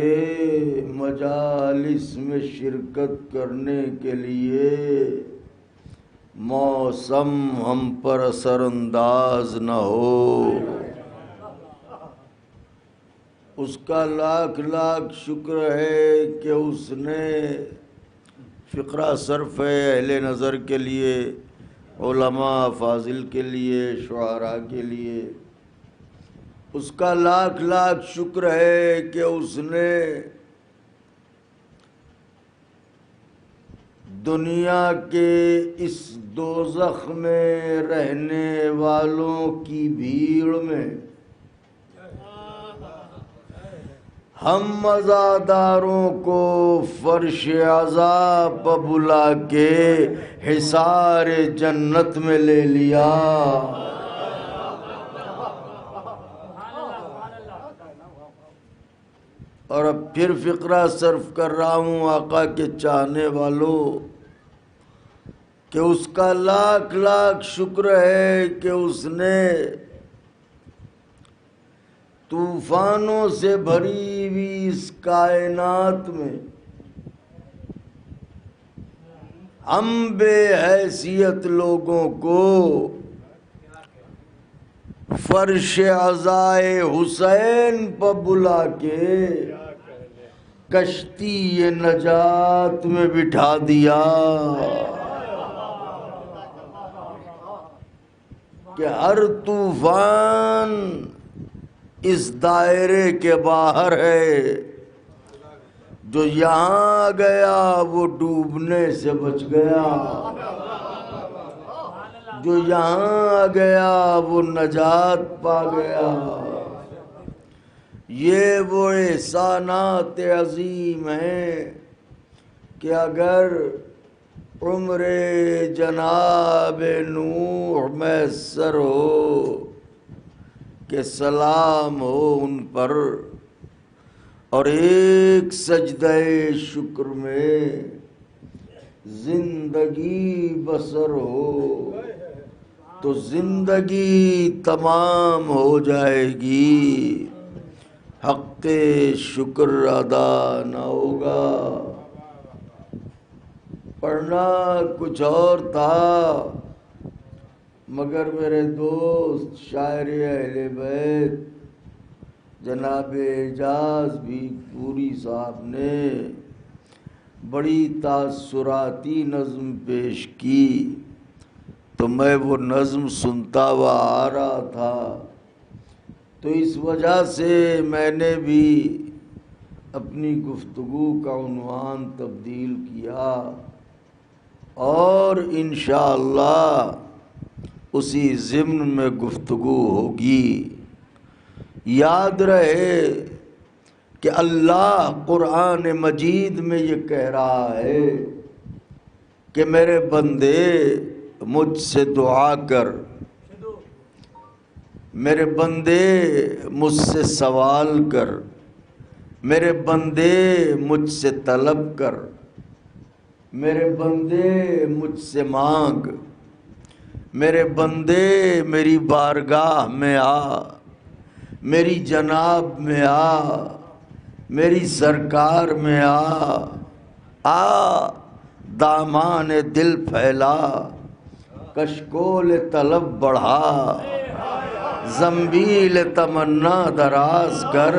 [SPEAKER 9] مجالس میں شرکت کرنے کے لیے موسم ہم پر اثر انداز نہ ہو. اس کا لاکھ لاکھ شکر ہے کہ اس نے فقرہ صرف اہل نظر کے لیے، علماء فاضل کے لیے، شعراء کے لیے، اس کا لاکھ لاکھ شکر ہے کہ اس نے دنیا کے اس دوزخ میں رہنے والوں کی بھیڑ میں ہم عزاداروں کو فرش عذاب پر بلا کے حصار جنت میں لے لیا. اور اب پھر فقرہ صرف کر رہا ہوں آقا کے چاہنے والوں کہ اس کا لاکھ لاکھ شکر ہے کہ اس نے طوفانوں سے بھری ہوئی اس کائنات میں ہم بے حیثیت لوگوں کو فرش عزائے حسین پر بلا کے کشتی نجات میں بٹھا دیا کہ ہر طوفان اس دائرے کے باہر ہے، جو یہاں گیا وہ ڈوبنے سے بچ گیا، جو یہاں گیا وہ نجات پا گیا۔ یہ وہ احسانات عظیم ہیں کہ اگر عمر جناب نوح میسر ہو کہ سلام ہو ان پر، اور ایک سجدہ شکر میں زندگی بسر ہو تو زندگی تمام ہو جائے گی، حق شکر ادا نہ ہوگا۔ پڑھنا کچھ اور تھا، مگر میرے دوست شاعر اہل بیت جناب اعجاز بھی پوری صاحب نے بڑی تاثراتی نظم پیش کی، تو میں وہ نظم سنتا ہوا آ رہا تھا، تو اس وجہ سے میں نے بھی اپنی گفتگو کا عنوان تبدیل کیا، اور انشاءاللہ اسی ضمن میں گفتگو ہوگی۔ یاد رہے کہ اللہ قرآن مجید میں یہ کہہ رہا ہے کہ میرے بندے مجھ سے دعا کر، میرے بندے مجھ سے سوال کر، میرے بندے مجھ سے طلب کر، میرے بندے مجھ سے مانگ، میرے بندے میری بارگاہ میں آ، میری جناب میں آ، میری سرکار میں آ دامان دل پھیلا، کشکول طلب بڑھا، زنبیل تمنا دراز کر،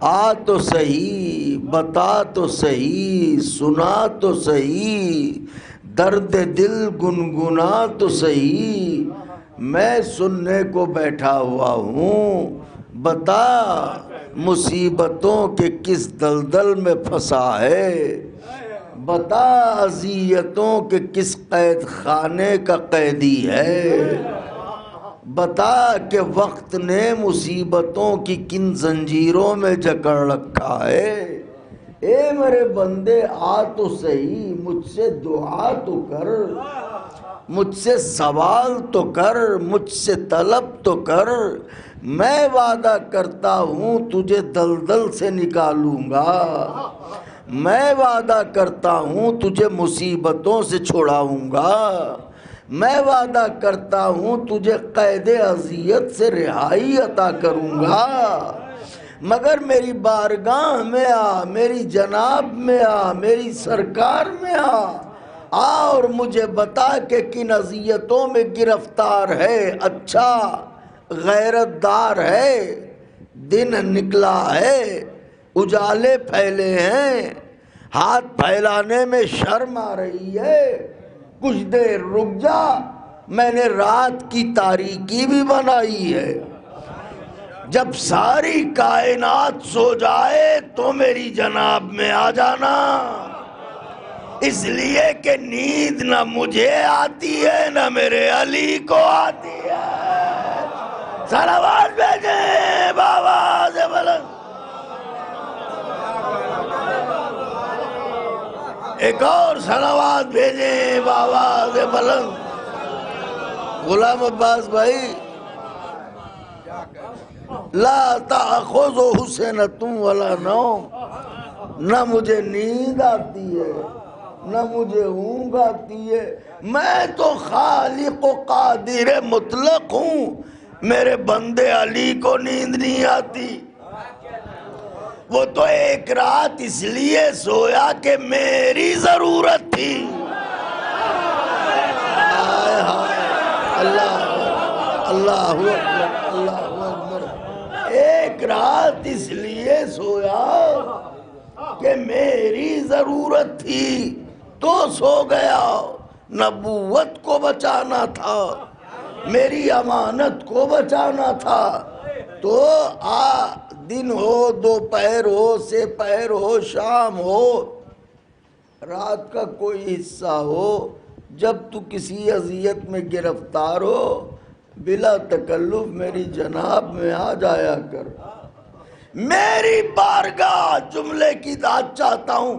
[SPEAKER 9] آ تو صحیح، بتا تو صحیح، سنا تو صحیح، درد دل گنگنا تو صحیح، میں سننے کو بیٹھا ہوا ہوں، بتا مصیبتوں کے کس دلدل میں پھنسا ہے، بتا اذیتوں کے کس قید خانے کا قیدی ہے، بتا کہ وقت نے مصیبتوں کی کن زنجیروں میں جکڑ رکھا ہے۔ اے میرے بندے آ تو صحیح، مجھ سے دعا تو کر، مجھ سے سوال تو کر، مجھ سے طلب تو کر، میں وعدہ کرتا ہوں تجھے دلدل سے نکالوں گا، میں وعدہ کرتا ہوں تجھے مصیبتوں سے چھڑاؤں گا، میں وعدہ کرتا ہوں تجھے قید اذیت سے رہائی عطا کروں گا، مگر میری بارگاہ میں آ، میری جناب میں آ، میری سرکار میں آ اور مجھے بتا کہ کن اذیتوں میں گرفتار ہے، اچھا غیرت دار ہے، دن نکلا ہے، اجالے پھیلے ہیں، ہاتھ پھیلانے میں شرم آ رہی ہے، کچھ دیر رک جا، میں نے رات کی تاریکی بھی بنائی ہے، جب ساری کائنات سو جائے تو میری جناب میں آ جانا، اس لیے کہ نیند نہ مجھے آتی ہے نہ میرے علی کو آتی ہے۔ صلوات بھیجیں بآواز بلند، ایک اور صلوات بھیجیں بآواز بلند۔ غلام عباس بھائی، لا تأخذہ سنۃ ولا نوم، نہ مجھے نیند آتی ہے نہ مجھے اونگ آتی ہے، میں تو خالق و قادر مطلق ہوں، میرے بندے علی کو نیند نہیں آتی۔ وہ تو ایک رات اس لیے سویا کہ میری ضرورت تھی. ہائے ہائے اللہ اللہ اکبر اللہ اکبر. ایک رات اس لیے سویا کہ میری ضرورت تھی تو سو گیا. نبوت کو بچانا تھا, میری امانت کو بچانا تھا. تو دن ہو, دوپہر ہو, سے پہر ہو, شام ہو, رات کا کوئی حصہ ہو, جب تو کسی اذیت میں گرفتار ہو, بلا تکلف میری جناب میں آ جایا کر. میری بارگاہ, جملے کی داد چاہتا ہوں,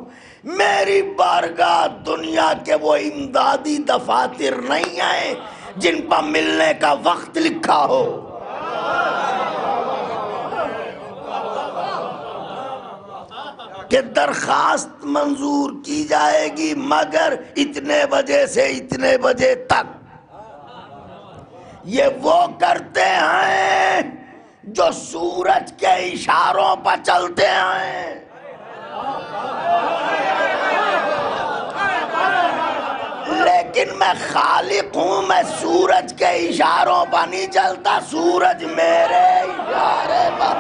[SPEAKER 9] میری بارگاہ دنیا کے وہ امدادی دفاتر نہیں ہیں جن پر ملنے کا وقت لکھا ہو. کہ درخواست منظور کی جائے گی مگر اتنے بجے سے اتنے بجے تک. یہ وہ کرتے ہیں جو سورج کے اشاروں پر چلتے ہیں. لیکن میں خالق ہوں, میں سورج کے اشاروں پر نہیں چلتا, سورج میرے اشارے پر.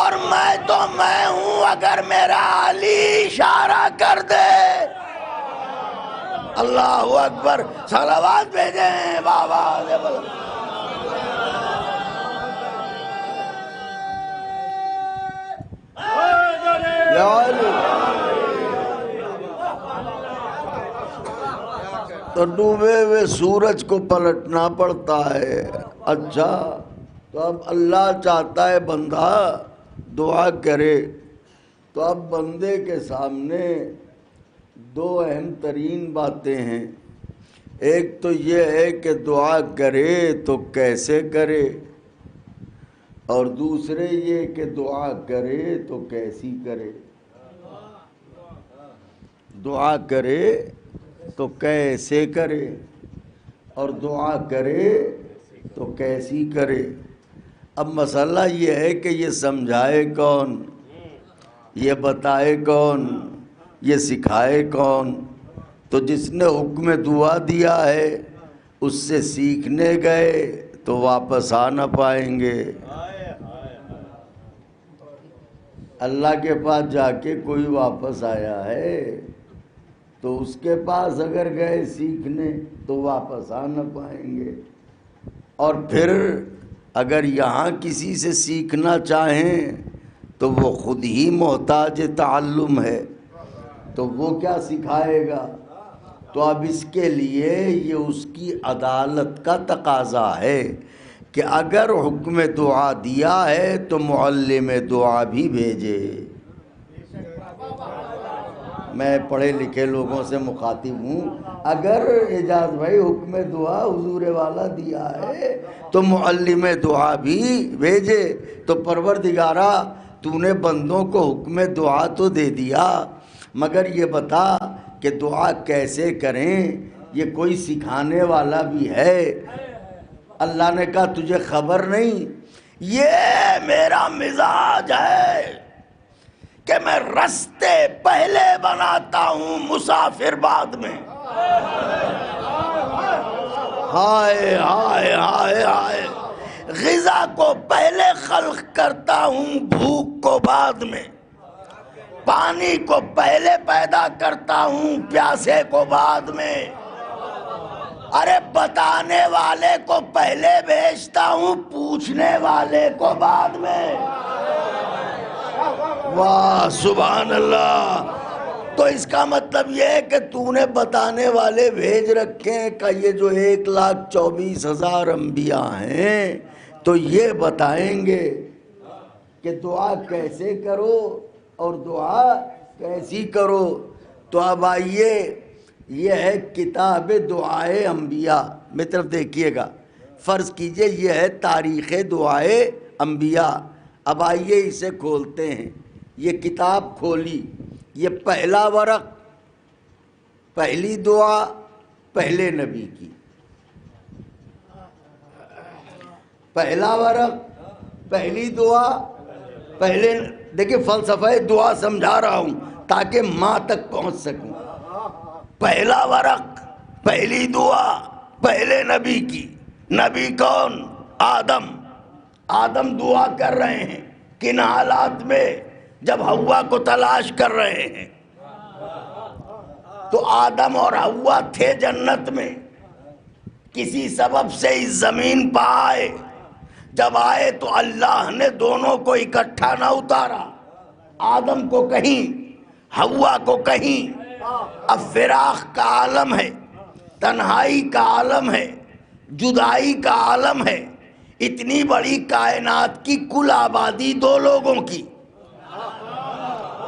[SPEAKER 9] اور میں تو میں ہوں, اگر میرا علی اشارہ کر دے. اللہ اکبر, صلوات بھیجیں بابا. تو ڈوبے ہوئے سورج کو پلٹنا پڑتا ہے. اچھا, تو اب اللہ چاہتا ہے بندہ دعا کرے, تو اب بندے کے سامنے دو اہم ترین باتیں ہیں. ایک تو یہ ہے کہ دعا کرے تو کیسے کرے, اور دوسرے یہ کہ دعا کرے تو کیسی کرے. دعا کرے تو کیسے کرے, اور دعا کرے تو کیسی کرے. اب مسئلہ یہ ہے کہ یہ سمجھائے کون, یہ بتائے کون, یہ سکھائے کون. تو جس نے حکم دعا دیا ہے اس سے سیکھنے گئے تو واپس آ نہ پائیں گے. اللہ کے پاس جا کے کوئی واپس آیا ہے تو اس کے پاس اگر گئے سیکھنے تو واپس آ نہ پائیں گے. اور پھر اگر یہاں کسی سے سیکھنا چاہیں تو وہ خود ہی محتاج تعلم ہے, تو وہ کیا سکھائے گا. تو اب اس کے لیے یہ اس کی عدالت کا تقاضا ہے کہ اگر حکم دعا دیا ہے تو معلم دعا بھی بھیجے. میں پڑھے لکھے لوگوں سے مخاطب ہوں, اگر اعجاز بھائی حکم دعا حضور والا دیا ہے تو معلم دعا بھی بھیجے. تو پروردگارا تو نے بندوں کو حکم دعا تو دے دیا, مگر یہ بتا کہ دعا کیسے کریں, یہ کوئی سکھانے والا بھی ہے. اللہ نے کہا تجھے خبر نہیں, یہ میرا مزاج ہے کہ میں رستے پہلے بناتا ہوں, مسافر بعد میں. ہائے ہائے ہائے ہائے, غذا کو پہلے خلق کرتا ہوں, بھوک کو بعد میں. پانی کو پہلے پیدا کرتا ہوں, پیاسے کو بعد میں. ارے بتانے والے کو پہلے بھیجتا ہوں, پوچھنے والے کو بعد میں. واہ سبحان اللہ. تو اس کا مطلب یہ ہے کہ تو نے بتانے والے بھیج رکھے ہیں کہ یہ جو 1,24,000 انبیاء ہیں تو یہ بتائیں گے کہ دعا کیسے کرو اور دعا کیسی کرو. تو اب آئیے, یہ ہے کتاب دعائے انبیاء. میری طرف دیکھیے گا, فرض کیجئے یہ ہے تاریخ دعائے انبیاء. اب آئیے اسے کھولتے ہیں. یہ کتاب کھولی, یہ پہلا ورق, پہلی دعا پہلے نبی کی. پہلا ورق, پہلی دعا پہلے دیکھیں فلسفہ دعا سمجھا رہا ہوں تاکہ ماں تک پہنچ سکوں. پہلا ورق، پہلی دعا پہلے نبی کی. نبی کون؟ آدم. آدم دعا کر رہے ہیں کن حالات میں؟ جب حوا کو تلاش کر رہے ہیں. تو آدم اور حوا تھے جنت میں، کسی سبب سے اس زمین پہ آئے. جب آئے تو اللہ نے دونوں کو اکٹھا نہ اتارا، آدم کو کہیں حوا کو کہیں. اب فراق کا عالم ہے، تنہائی کا عالم ہے، جدائی کا عالم ہے. اتنی بڑی کائنات کی کل آبادی دو لوگوں کی.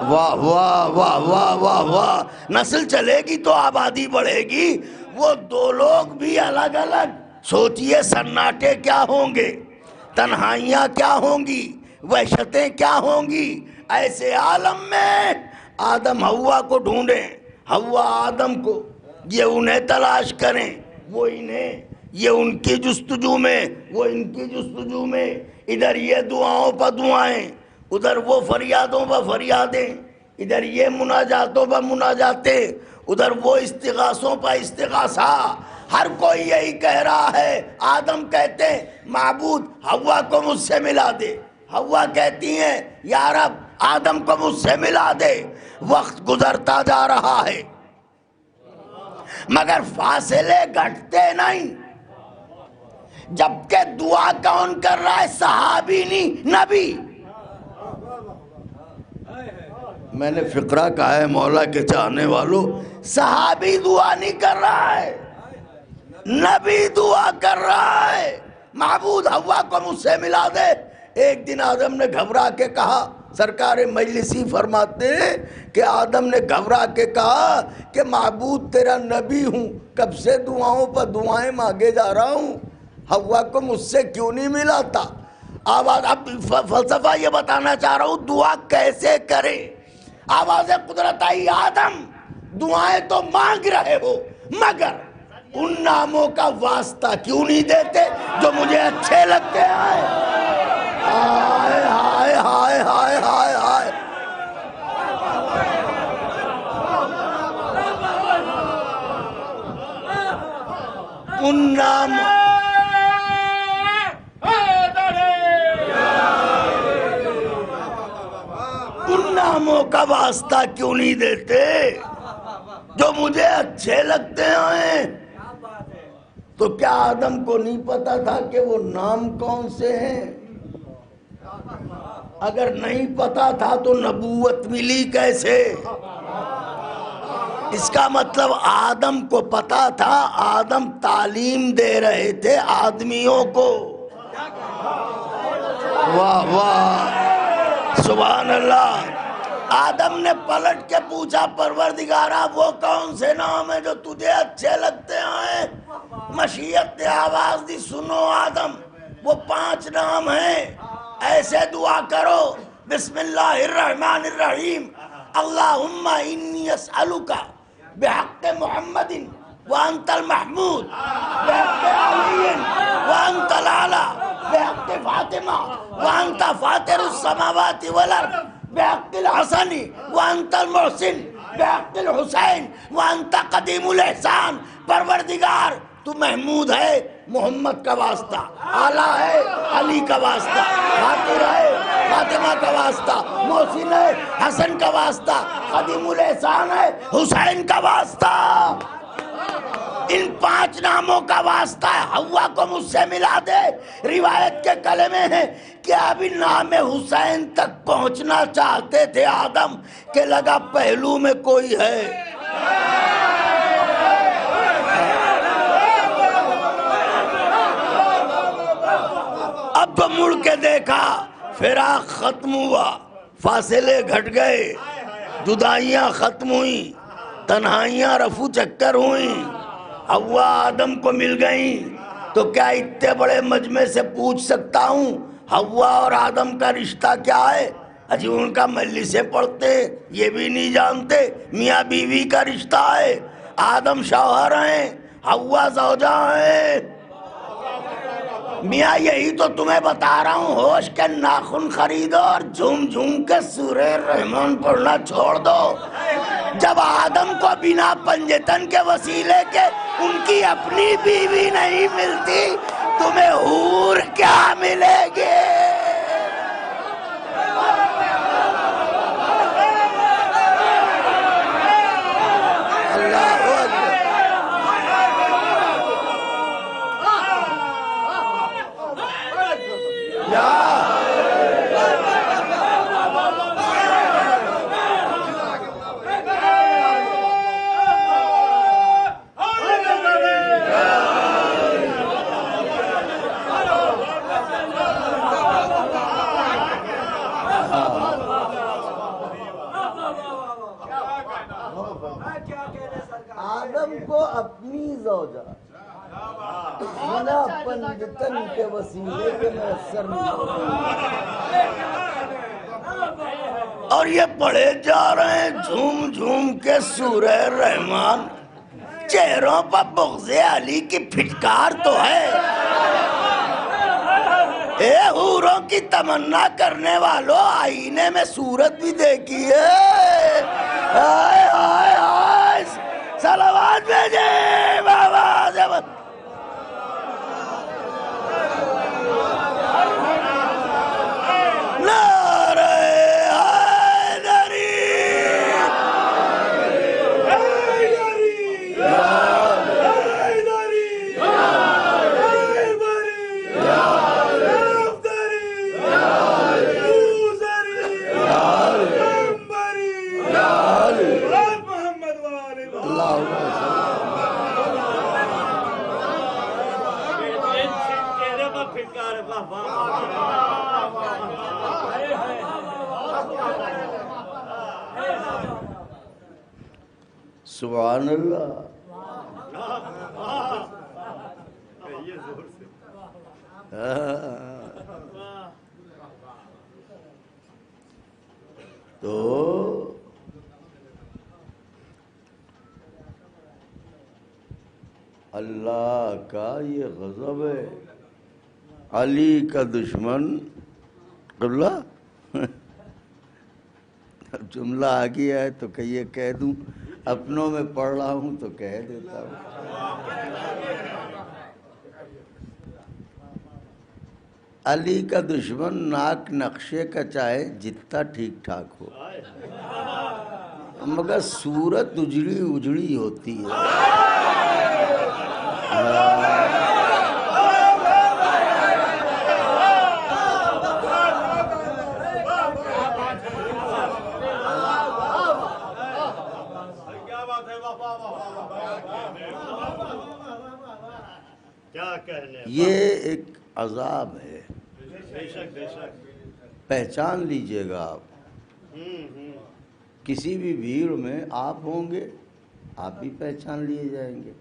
[SPEAKER 9] واہ واہ واہ واہ واہ واہ. نسل چلے گی تو آبادی بڑھے گی. وہ دو لوگ بھی الگ الگ. سوچئے سناٹے کیا ہوں گے، تنہائیاں کیا ہوں گی، وحشتیں کیا ہوں گی. ایسے عالم میں آدم حوا کو ڈھونڈیں، حوا آدم کو. یہ انہیں تلاش کریں، وہ انہیں. یہ ان کی جستجو میں، وہ ان کی جستجو میں. ادھر یہ دعاؤں پر دعائیں، ادھر وہ فریادوں پر فریادیں. ادھر یہ مناجاتوں پر مناجاتیں، ادھر وہ استغاثوں پر استغاثہ. ہر کوئی یہی کہہ رہا ہے. آدم کہتے ہیں معبود حوا کو مجھ سے ملا دے. حوا کہتی ہیں یا رب آدم کو مجھ سے ملا دے. وقت گزرتا جا رہا ہے مگر فاصلے گھٹتے نہیں. جبکہ دعا کون کر رہا ہے؟ صحابی نہیں، نبی. میں نے فقرہ کہا ہے مولا کے چاہنے والوں، صحابی دعا نہیں کر رہا ہے، نبی دعا کر رہا ہے. معبود حوا کو مجھ سے ملا دے. ایک دن آدم نے گھبرا کے کہا، سرکار مجلسی فرماتے ہیں کہ آدم نے گھبرا کے کہا کہ معبود تیرا نبی ہوں، کب سے دعاؤں پر دعائیں مانگے جا رہا ہوں، حوا کو مجھ سے کیوں نہیں ملاتا. اب فلسفہ یہ بتانا چاہ رہا ہوں دعا کیسے کرے. آواز قدرت آئی، آدم دعائیں تو مانگ رہے ہو مگر ان ناموں کا واسطہ کیوں نہیں دیتے جو مجھے اچھے لگتے ہیں. ہائے ہائے ہائے ہائے ہائے ہائے. ان ناموں کا واسطہ کیوں نہیں دیتے جو مجھے اچھے لگتے ہیں. تو کیا آدم کو نہیں پتا تھا کہ وہ نام کون سے ہیں؟ اگر نہیں پتا تھا تو نبوت ملی کیسے؟ اس کا مطلب آدم کو پتا تھا. آدم تعلیم دے رہے تھے آدمیوں کو. واہ واہ سبحان اللہ. آدم نے پلٹ کے پوچھا پروردگارا وہ کون سے نام ہیں جو تجھے اچھے لگتے ہیں؟ مشیت نے آواز دی، سنو آدم وہ 5 نام ہیں. ایسے دعا کرو بسم اللہ الرحمن الرحیم اللہم انی اسألک بحق محمد وانت المحمود بحق علی وانت العلا بحق فاطمہ وانت فاطر السماوات والارض بحق الحسن وانت المحسن بحق الحسین وانت قدیم الاحسان. پروردگار تو محمود ہے، محمد کا واسطہ، اعلیٰ ہے، علی کا واسطہ، فاطر ہے، فاطمہ کا واسطہ، محسن ہے، حسن کا واسطہ، قدیم الاحسان ہے، حسین کا واسطہ. ان 5 ناموں کا واسطہ ہے. حوا کو مجھ سے ملا دے. روایت کے کلمے ہیں کہ ابھی نام حسین تک پہنچنا چاہتے تھے آدم کہ لگا پہلو میں کوئی ہے. اب تو مڑ کے دیکھا فراق ختم ہوا، فاصلے گھٹ گئے، جدائیاں ختم ہوئیں، تنہائیاں رفو چکر ہوئیں. حوا آدم کو مل گئیں. تو کیا اتنے بڑے مجمع سے پوچھ سکتا ہوں حوا اور آدم کا رشتہ کیا ہے؟ اجی ان کا مجلسیں پڑھتے یہ بھی نہیں جانتے. میاں بیوی کا رشتہ ہے. آدم شوہر ہیں، حوا زوجہ ہیں. میاں یہی تو تمہیں بتا رہا ہوں، ہوش کے ناخن خریدو اور جھوم جھوم کے سورہ رحمان پڑھنا چھوڑ دو۔ جب آدم کو بنا پنجتن کے وسیلے کے ان کی اپنی بیوی نہیں ملتی، تمہیں حور کیا ملے گی؟ آدم کو اپنی زوجہ بنا پنجتن کے وسیلے کے میسر نہیں، اور یہ پڑھے جا رہے ہیں جھوم جھوم کے سورہ رحمان۔ چہروں پر بغض علی کی پھٹکار تو ہے۔ اے حوروں کی تمنا کرنے والوں، آئینے میں صورت بھی دیکھیے۔ آئے آئے آئے صلوات بھیجے بابا زبط۔ نعرہ حیدری، سبحان اللہ۔ تو اللہ کا یہ غضب ہے، علی کا دشمن قبلہ۔ اب جملہ آ گیا ہے تو یہ کہہ دوں، اپنوں میں پڑھ رہا ہوں تو کہہ دیتا ہوں۔ علی کا دشمن ناک نقشے کا چاہے جتنا ٹھیک ٹھاک ہو، مگر صورت اجڑی اجڑی ہوتی ہے۔ یہ ایک عذاب ہے، پہچان لیجئے گا آپ۔ کسی بھی بھیڑ میں آپ ہوں گے، آپ بھی پہچان لیے جائیں گے،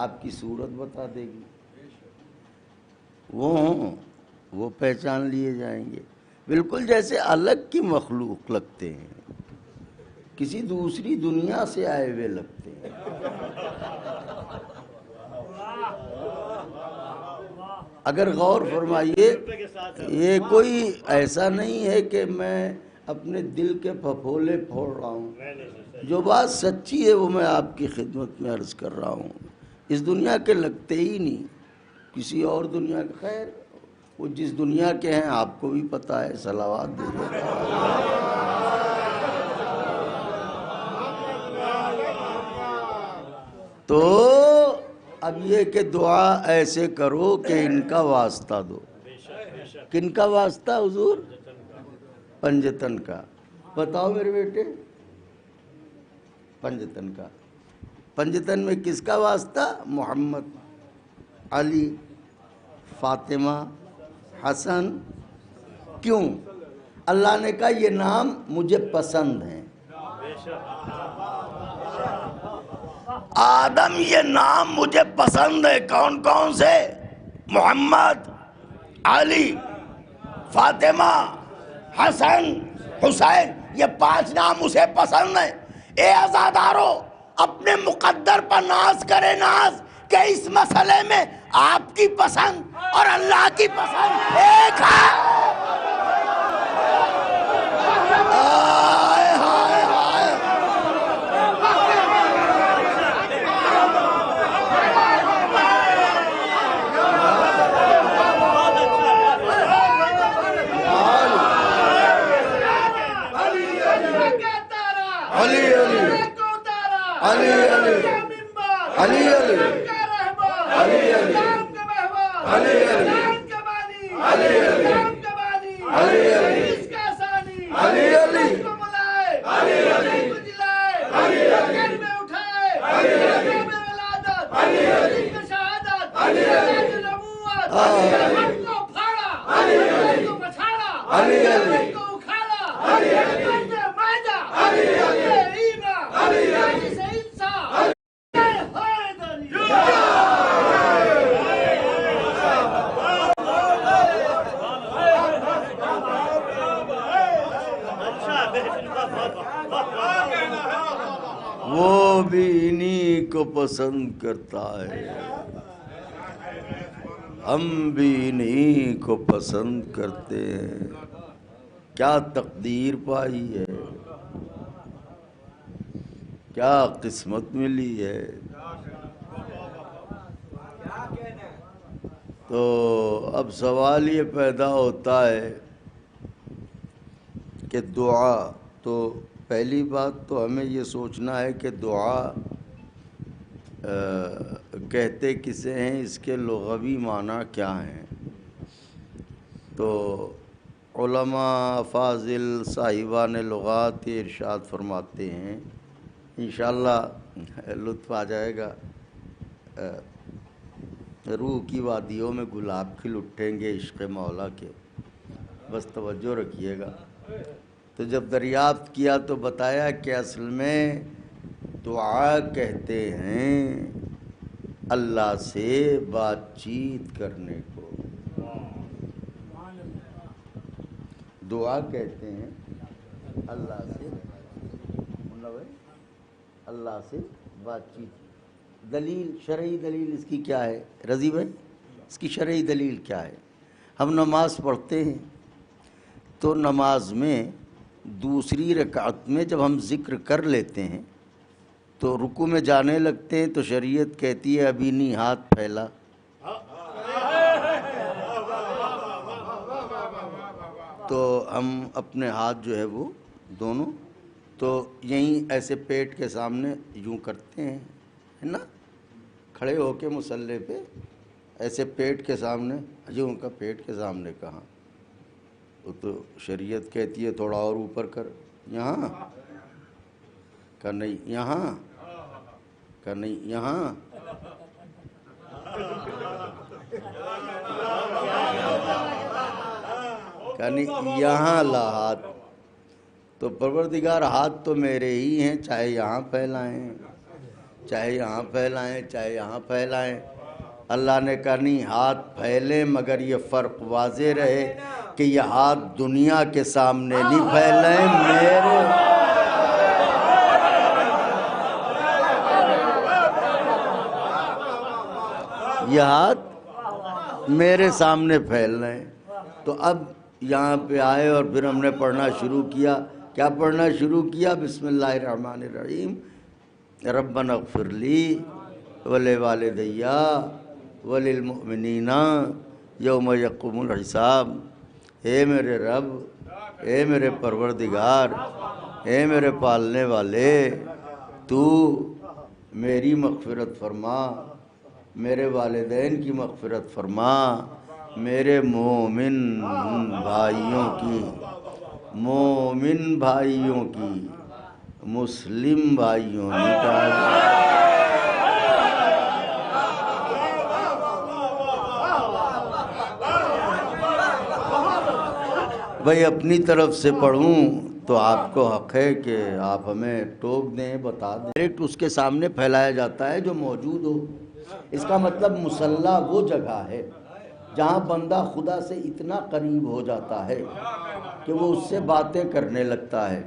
[SPEAKER 9] آپ کی صورت بتا دے گی۔ وہ پہچان لیے جائیں گے، بالکل جیسے الگ کی مخلوق لگتے ہیں، کسی دوسری دنیا سے آئے ہوئے لگتے ہیں۔ اگر غور فرمائیے، یہ کوئی ایسا نہیں ہے کہ میں اپنے دل کے پھپھولے پھوڑ رہا ہوں، جو بات سچی ہے وہ میں آپ کی خدمت میں عرض کر رہا ہوں۔ اس دنیا کے لگتے ہی نہیں، کسی اور دنیا کے، خیر وہ جس دنیا کے ہیں آپ کو بھی پتہ ہے، صلوات دیجیے۔ تو اب یہ کہ دعا ایسے کرو کہ ان کا واسطہ دو۔ کن کا واسطہ حضور؟ پنجتن کا۔ بتاؤ میرے بیٹے، پنجتن کا۔ پنجتن میں کس کا واسطہ؟ محمد، علی، فاطمہ، حسن۔ کیوں؟ اللہ نے کہا یہ نام مجھے پسند ہیں۔ آدم یہ نام مجھے پسند ہے۔ کون کون سے؟ محمد، علی، فاطمہ، حسن، حسین، یہ 5 نام اسے پسند ہیں۔ اے عزادارو، اپنے مقدر پر ناز کرے ناز کہ اس مسئلے میں آپ کی پسند اور اللہ کی پسند ایک ہے. ہائے ہائے ہائے. علی علی علی علی علی علی علی وہ بھی انہی کو پسند کرتا ہے، ہم بھی انہی کو پسند کرتے ہیں. کیا تقدیر پائی ہے، کیا قسمت ملی ہے. تو اب سوال یہ پیدا ہوتا ہے کہ دعا، تو پہلی بات تو ہمیں یہ سوچنا ہے کہ دعا کہتے کسے ہیں، اس کے لغوی معنی کیا ہیں. تو علماء فاضل صاحبان لغات ارشاد فرماتے ہیں، انشاءاللہ لطف آ جائے گا. روح کی وادیوں میں گلاب کھل اٹھیں گے عشق مولا کے، بس توجہ رکھیے گا. تو جب دریافت کیا تو بتایا کہ اصل میں دعا کہتے ہیں اللہ سے بات چیت کرنے کو. دعا کہتے ہیں اللہ سے بات چیت. دلیل، شرعی دلیل اس کی کیا ہے رضی بھائی؟ اس کی شرعی دلیل کیا ہے؟ ہم نماز پڑھتے ہیں تو نماز میں دوسری رکعت میں جب ہم ذکر کر لیتے ہیں تو رکوع میں جانے لگتے ہیں تو شریعت کہتی ہے ابھی نہیں ہاتھ پھیلا. تو ہم اپنے ہاتھ جو ہے وہ دونوں تو یہیں ایسے پیٹ کے سامنے یوں کرتے ہیں، ہے نا، کھڑے ہو کے مصلی پہ ایسے پیٹ کے سامنے، یوں کا پیٹ کے سامنے کہاں، تو شریعت کہتی ہے تھوڑا اور اوپر کر، یہاں کہ نہیں، یہاں کہ نہیں، یہاں کہ نہیں، یہاں لا ہاتھ. تو پروردگار ہاتھ تو میرے ہی ہیں، چاہے یہاں پھیلائیں چاہے یہاں پھیلائیں چاہے یہاں پھیلائیں. اللہ نے کہا نہیں ہاتھ پھیلیں، مگر یہ فرق واضح رہے کہ یہ ہاتھ دنیا کے سامنے نہیں پھیلیں، یہ ہاتھ میرے سامنے پھیل رہے ہیں. تو اب یہاں پہ آئے اور پھر ہم نے پڑھنا شروع کیا. کیا پڑھنا شروع کیا؟ بسم اللہ الرحمن الرحیم. ربنا اغفر لی ولوالدی وللمؤمنین یوم یقوم الحساب. اے میرے رب، اے میرے پروردگار، اے میرے پالنے والے، تو میری مغفرت فرما، میرے والدین کی مغفرت فرما، میرے مومن بھائیوں کی مسلم بھائیوں بھائی اپنی طرف سے پڑھوں تو آپ کو حق ہے کہ آپ ہمیں ٹوک دیں، بتا دیں. ڈائریکٹ اس کے سامنے پھیلایا جاتا ہے جو موجود ہو. اس کا مطلب مصلی وہ جگہ ہے جہاں بندہ خدا سے اتنا قریب ہو جاتا ہے کہ وہ اس سے باتیں کرنے لگتا ہے،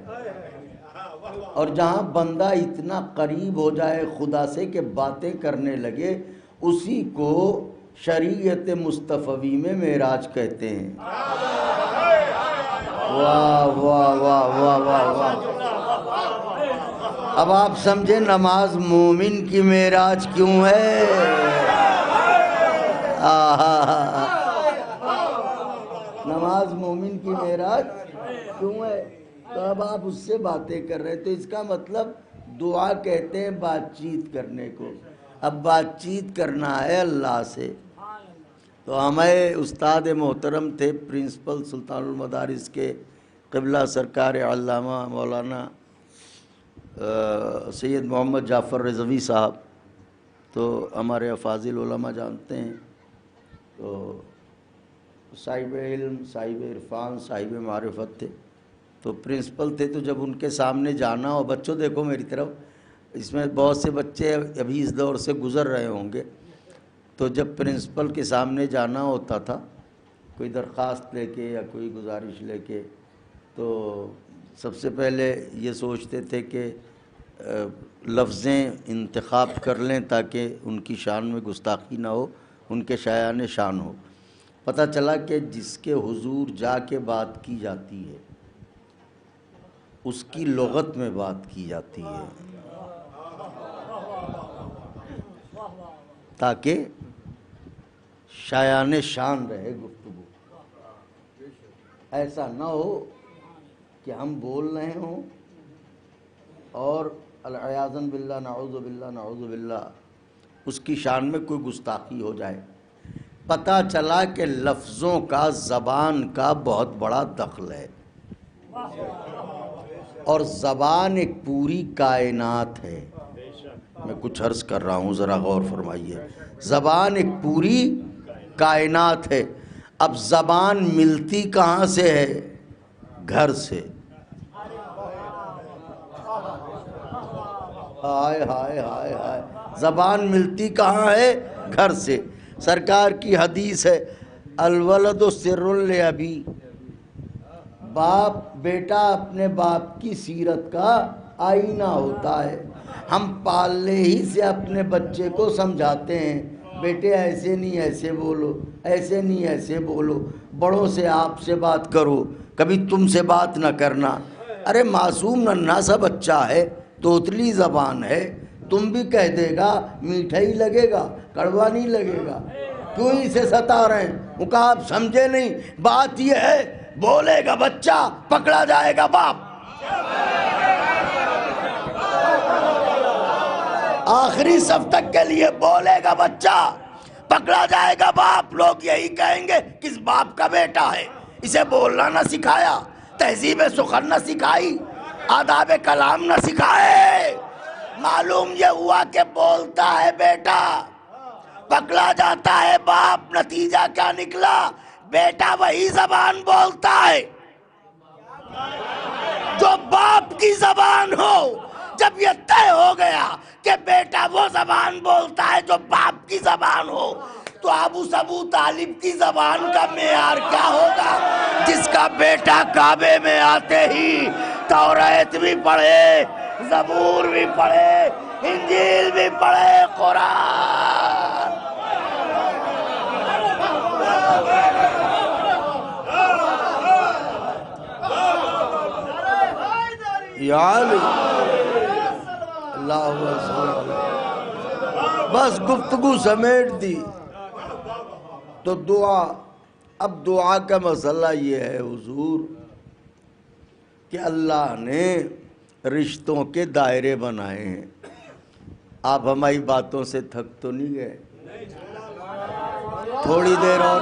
[SPEAKER 9] اور جہاں بندہ اتنا قریب ہو جائے خدا سے کہ باتیں کرنے لگے، اسی کو شریعت مصطفی میں معراج کہتے ہیں۔ واہ واہ واہ واہ واہ واہ۔ اب آپ سمجھیں نماز مومن کی معراج کیوں ہے؟ نماز مومن کی معراج کیوں ہے؟ تو اب آپ اس سے باتیں کر رہے ہیں، تو اس کا مطلب دعا کہتے ہیں بات چیت کرنے کو۔ اب بات چیت کرنا ہے اللہ سے، تو ہمیں استاد محترم تھے پرنسپل سلطان المدارس کے قبلہ سرکار علامہ مولانا سید محمد جعفر رضوی صاحب، تو ہمارے افاضل علماء جانتے ہیں، تو صاحب علم، صاحب عرفان، صاحب معرفت تھے، تو پرنسپل تھے۔ تو جب ان کے سامنے جانا ہو، بچوں دیکھو میری طرف، اس میں بہت سے بچے ابھی اس دور سے گزر رہے ہوں گے، تو جب پرنسپل کے سامنے جانا ہوتا تھا کوئی درخواست لے کے یا کوئی گزارش لے کے، تو سب سے پہلے یہ سوچتے تھے کہ لفظیں انتخاب کر لیں تاکہ ان کی شان میں گستاخی نہ ہو، ان کے شایان شان ہو۔ پتہ چلا کہ جس کے حضور جا کے بات کی جاتی ہے اس کی لغت میں بات کی جاتی ہے، تاکہ شایان شان رہے گفتگو۔ ایسا نہ ہو کہ ہم بول رہے ہوں اور العیاذن باللہ، نعوذ باللہ نعوذ باللہ، اس کی شان میں کوئی گستاخی ہو جائے۔ پتہ چلا کہ لفظوں کا زبان کا بہت بڑا دخل ہے، اور زبان ایک پوری کائنات ہے۔ میں کچھ عرض کر رہا ہوں، ذرا غور فرمائیے۔ زبان ایک پوری کائنات ہے۔ اب زبان ملتی کہاں سے ہے؟ گھر سے۔ ہائے ہائے ہائے ہائے، زبان ملتی کہاں ہے؟ گھر سے۔ سرکار کی حدیث ہے، الولد سر لابی، باپ، بیٹا اپنے باپ کی سیرت کا آئینہ ہوتا ہے۔ ہم پالنے ہی سے اپنے بچے کو سمجھاتے ہیں، بیٹے ایسے نہیں ایسے بولو، ایسے نہیں ایسے بولو، بڑوں سے آپ سے بات کرو، کبھی تم سے بات نہ کرنا۔ ارے معصوم ننھا سا بچہ ہے، توتلی زبان ہے، تم بھی کہہ دے گا، میٹھا ہی لگے گا، کڑوا نہیں لگے گا، کیوں اسے ستا رہے ہیں؟ وہ کہا آپ سمجھے نہیں، بات یہ ہے بولے گا بچہ پکڑا جائے گا باپ۔ آخری صف تک کے لیے بولے گا بچہ پکڑا جائے گا باپ۔ لوگ یہی کہیں گے کس باپ کا بیٹا ہے، اسے بولنا نہ سکھایا، تہذیب سخن نہ سکھائی، آداب کلام نہ سکھائے۔ معلوم یہ ہوا کہ بولتا ہے بیٹا، پکڑا جاتا ہے باپ۔ نتیجہ کیا نکلا؟ بیٹا وہی زبان بولتا ہے جو باپ کی زبان ہو۔ جب یہ طے ہو گیا کہ بیٹا وہ زبان بولتا ہے جو باپ کی زبان ہو، تو اب اس ابو طالب کی زبان کا معیار کیا ہوگا جس کا بیٹا کعبے میں آتے ہی توریت بھی پڑھے، زبور بھی پڑھے، انجیل بھی پڑھے، قرآن۔ یا علی اللہ بس گفتگو سمیٹ دی تو دعا۔ اب دعا کا مسئلہ یہ ہے حضور کہ اللہ نے رشتوں کے دائرے بنائے ہیں۔ آپ ہماری باتوں سے تھک تو نہیں گئے؟ تھوڑی دیر اور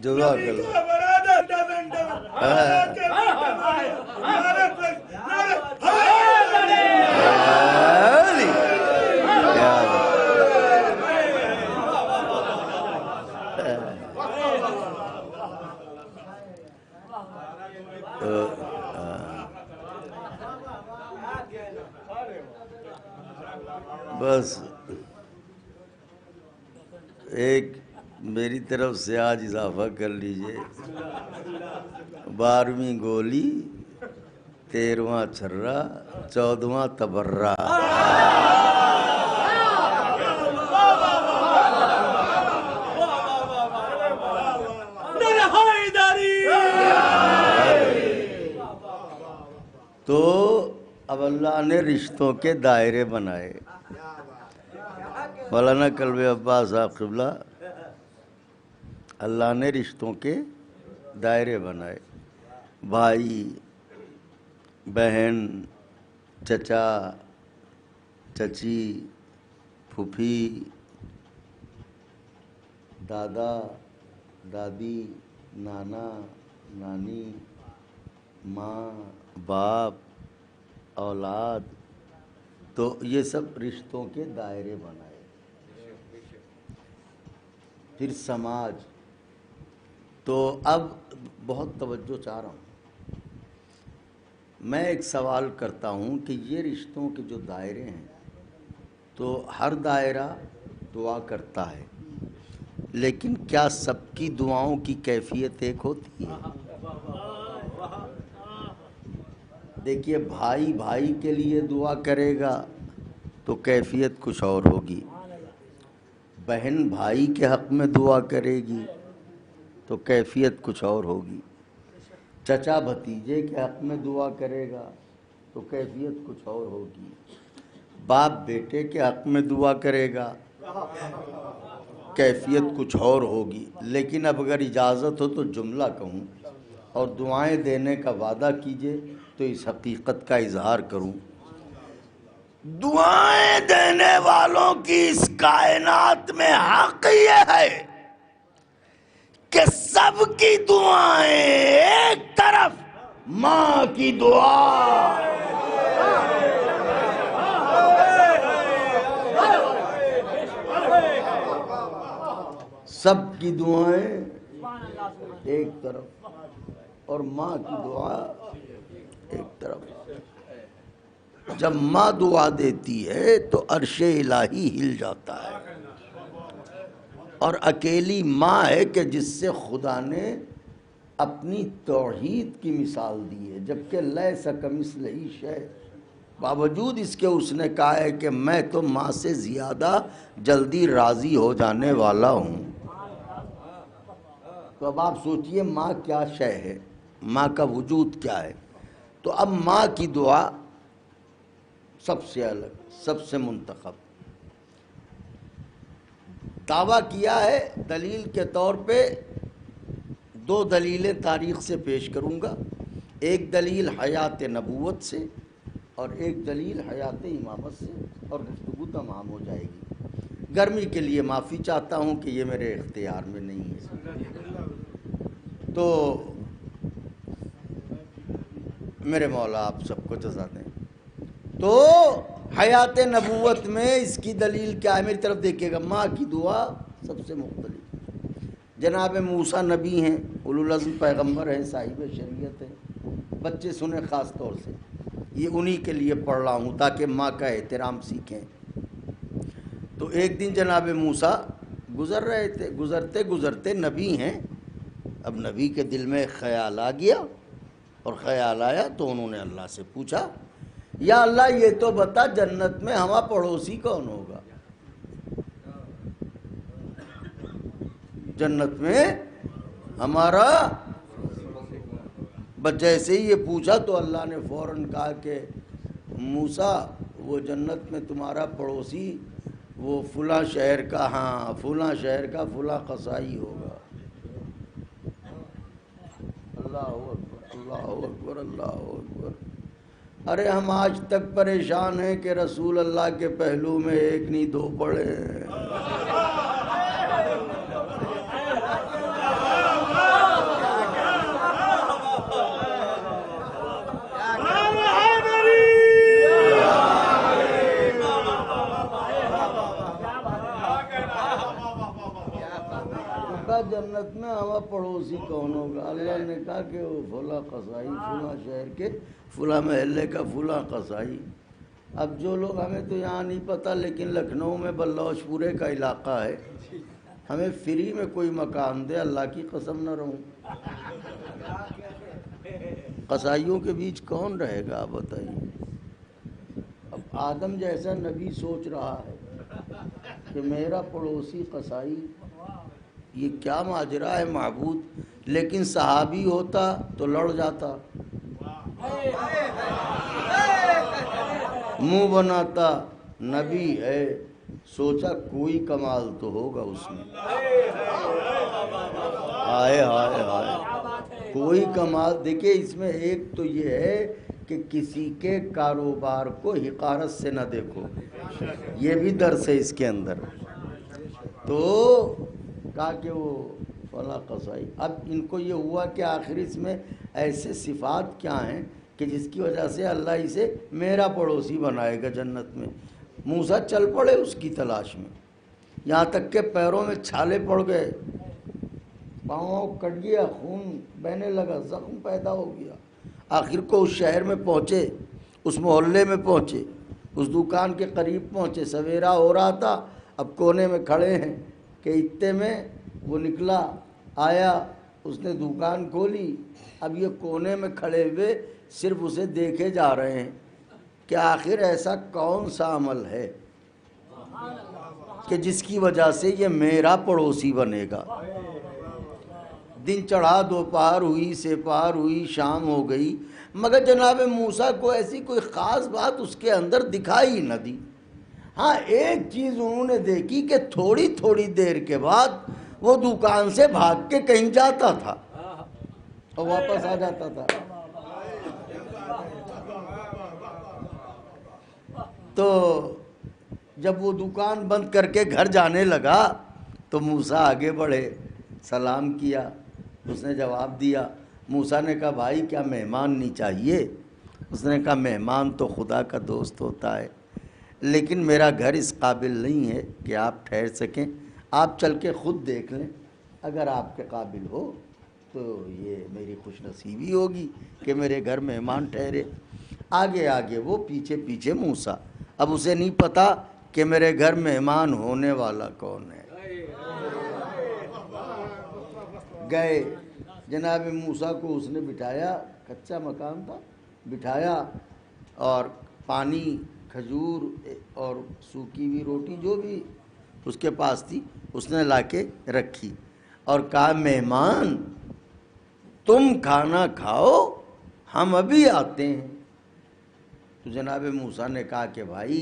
[SPEAKER 9] جزاک اللہ۔ بس ایک میری طرف سے آج اضافہ کر لیجئے، 12ویں گولی 13واں چھرا 14واں تبرہ. تو اب اللہ نے رشتوں کے دائرے بنائے. مولانا کلب عباس صاحب قبلہ، اللہ نے رشتوں کے دائرے بنائے. بھائی، بہن، چچا، چچی، پھوپھی، دادا، دادی، نانا، نانی، ماں، باپ، اولاد. تو یہ سب رشتوں کے دائرے بنائے. پھر سماج. تو اب بہت توجہ چاہ رہا ہوں. میں ایک سوال کرتا ہوں کہ یہ رشتوں کے جو دائرے ہیں، تو ہر دائرہ دعا کرتا ہے، لیکن کیا سب کی دعاؤں کی کیفیت ایک ہوتی ہے؟ دیکھیے، بھائی بھائی کے لیے دعا کرے گا تو کیفیت کچھ اور ہوگی. بہن بھائی کے حق میں دعا کرے گی تو کیفیت کچھ اور ہوگی. چچا بھتیجے کے حق میں دعا کرے گا تو کیفیت کچھ اور ہوگی. باپ بیٹے کے حق میں دعا کرے گا، کیفیت کچھ اور ہوگی. لیکن اب اگر اجازت ہو تو جملہ کہوں اور دعائیں دینے کا وعدہ کیجئے تو اس حقیقت کا اظہار کروں. دعائیں دینے والوں کی اس کائنات میں حق یہ ہے کہ سب کی دعائیں ایک طرف، ماں کی دعا سب کی دعائیں ایک طرف اور ماں کی دعا ایک طرف. جب ماں دعا دیتی ہے تو عرش الہی ہل جاتا ہے، اور اکیلی ماں ہے کہ جس سے خدا نے اپنی توحید کی مثال دی ہے. جبکہ لیس کمثلہ شیء، باوجود اس کے اس نے کہا ہے کہ میں تو ماں سے زیادہ جلدی راضی ہو جانے والا ہوں. تو اب آپ سوچئے ماں کیا شے ہے، ماں کا وجود کیا ہے. تو اب ماں کی دعا سب سے الگ، سب سے منتخب. دعویٰ کیا ہے دلیل کے طور پہ. 2 دلیلیں تاریخ سے پیش کروں گا. ایک دلیل حیات نبوت سے اور ایک دلیل حیات امامت سے، اور گفتگو تمام ہو جائے گی. گرمی کے لیے معافی چاہتا ہوں کہ یہ میرے اختیار میں نہیں ہے. تو میرے مولا آپ سب کو جزا دیں. تو حیات نبوت میں اس کی دلیل کیا ہے؟ میری طرف دیکھیے گا. ماں کی دعا سب سے مختلف. جناب موسیٰ نبی ہیں، اولو العزم پیغمبر ہیں، صاحب شریعت ہیں. بچے سنیں خاص طور سے، یہ انہی کے لیے پڑھ رہا ہوں تاکہ ماں کا احترام سیکھیں. تو ایک دن جناب موسیٰ گزر رہے تھے، گزرتے گزرتے نبی ہیں. اب نبی کے دل میں ایک خیال آ گیا، اور خیال آیا تو انہوں نے اللہ سے پوچھا، یا اللہ یہ تو بتا جنت میں ہمارا پڑوسی کون ہوگا؟ جنت میں ہمارا. بس جیسے ہی یہ پوچھا تو اللہ نے فوراً کہا کہ موسیٰ وہ جنت میں تمہارا پڑوسی وہ فلاں شہر کا، ہاں فلاں شہر کا فلاں قصائی ہوگا. اللہ اکبر، اللہ اکبر، اللہ اکبر. ارے ہم آج تک پریشان ہیں کہ رسول اللہ کے پہلو میں ایک نہیں 2 پڑے ہیں. جنت میں ہمارا پڑوسی کون ہوگا؟ اللہ نے کہا کہ وہ فلاں قصائی، فلاں شہر کے فلاں محلے کا فلاں قصائی. اب جو لوگ، ہمیں تو یہاں نہیں پتہ، لیکن لکھنؤ میں بلوچ پورے کا علاقہ ہے، ہمیں فری میں کوئی مکان دے، اللہ کی قسم نہ رہوں. قصائیوں کے بیچ کون رہے گا آپ بتائیے؟ اب آدم جیسا نبی سوچ رہا ہے کہ میرا پڑوسی قصائی، یہ کیا ماجرا ہے معبود؟ لیکن صحابی ہوتا تو لڑ جاتا، منہ بناتا، نبی ہے، سوچا کوئی کمال تو ہوگا اس میں، ہائے ہائے ہائے، کوئی کمال۔ دیکھیں اس میں ایک تو یہ ہے کہ کسی کے کاروبار کو حقارت سے نہ دیکھو، یہ بھی درس ہے اس کے اندر۔ تو کہا کہ وہ فلاں قصائی، اب ان کو یہ ہوا کہ آخر اس میں ایسے صفات کیا ہیں کہ جس کی وجہ سے اللہ اسے میرا پڑوسی بنائے گا جنت میں۔ موسیٰ چل پڑے اس کی تلاش میں، یہاں تک کہ پیروں میں چھالے پڑ گئے، پاؤں کٹ گیا، خون بہنے لگا، زخم پیدا ہو گیا۔ آخر کو اس شہر میں پہنچے، اس محلے میں پہنچے، اس دکان کے قریب پہنچے، سویرا ہو رہا تھا، اب کونے میں کھڑے ہیں کہ اتنے میں وہ نکلا، آیا، اس نے دکان کھولی۔ اب یہ کونے میں کھڑے ہوئے صرف اسے دیکھے جا رہے ہیں کہ آخر ایسا کون سا عمل ہے کہ جس کی وجہ سے یہ میرا پڑوسی بنے گا۔ دن چڑھا، دوپہر ہوئی، سپہر ہوئی، شام ہو گئی، مگر جناب موسیٰ کو ایسی کوئی خاص بات اس کے اندر دکھائی نہ دی۔ ہاں ایک چیز انہوں نے دیکھی کہ تھوڑی تھوڑی دیر کے بعد وہ دکان سے بھاگ کے کہیں جاتا تھا اور واپس آ جاتا تھا۔ تو جب وہ دکان بند کر کے گھر جانے لگا تو موسیٰ آگے بڑھے، سلام کیا، اس نے جواب دیا۔ موسیٰ نے کہا بھائی کیا مہمان نہیں چاہیے؟ اس نے کہا مہمان تو خدا کا دوست ہوتا ہے، لیکن میرا گھر اس قابل نہیں ہے کہ آپ ٹھہر سکیں، آپ چل کے خود دیکھ لیں، اگر آپ کے قابل ہو تو یہ میری خوش نصیبی ہوگی کہ میرے گھر مہمان ٹھہرے۔ آگے آگے وہ، پیچھے پیچھے موسیٰ۔ اب اسے نہیں پتا کہ میرے گھر مہمان ہونے والا کون ہے۔ گئے، جناب موسیٰ کو اس نے بٹھایا، کچا مکان تھا، بٹھایا اور پانی، کھجور اور سوکھی ہوئی روٹی جو بھی اس کے پاس تھی اس نے لا کے رکھی اور کہا مہمان تم کھانا کھاؤ، ہم ابھی آتے ہیں۔ تو جناب موسیٰ نے کہا کہ بھائی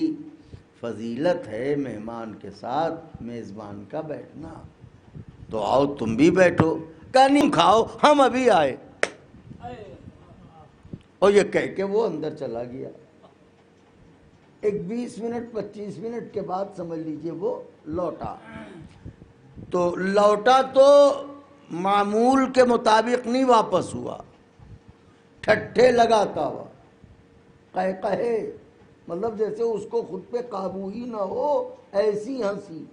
[SPEAKER 9] فضیلت ہے مہمان کے ساتھ میزبان کا بیٹھنا، تو آؤ تم بھی بیٹھو۔ کہا نہیں کھاؤ، ہم ابھی آئے، اور یہ کہہ کے وہ اندر چلا گیا۔ ایک 20 منٹ 25 منٹ کے بعد سمجھ لیجئے وہ لوٹا، تو لوٹا تو معمول کے مطابق نہیں واپس ہوا، ٹھٹھے لگاتا ہوا، قہقہے، مطلب جیسے اس کو خود پہ قابو ہی نہ ہو، ایسی ہنسی۔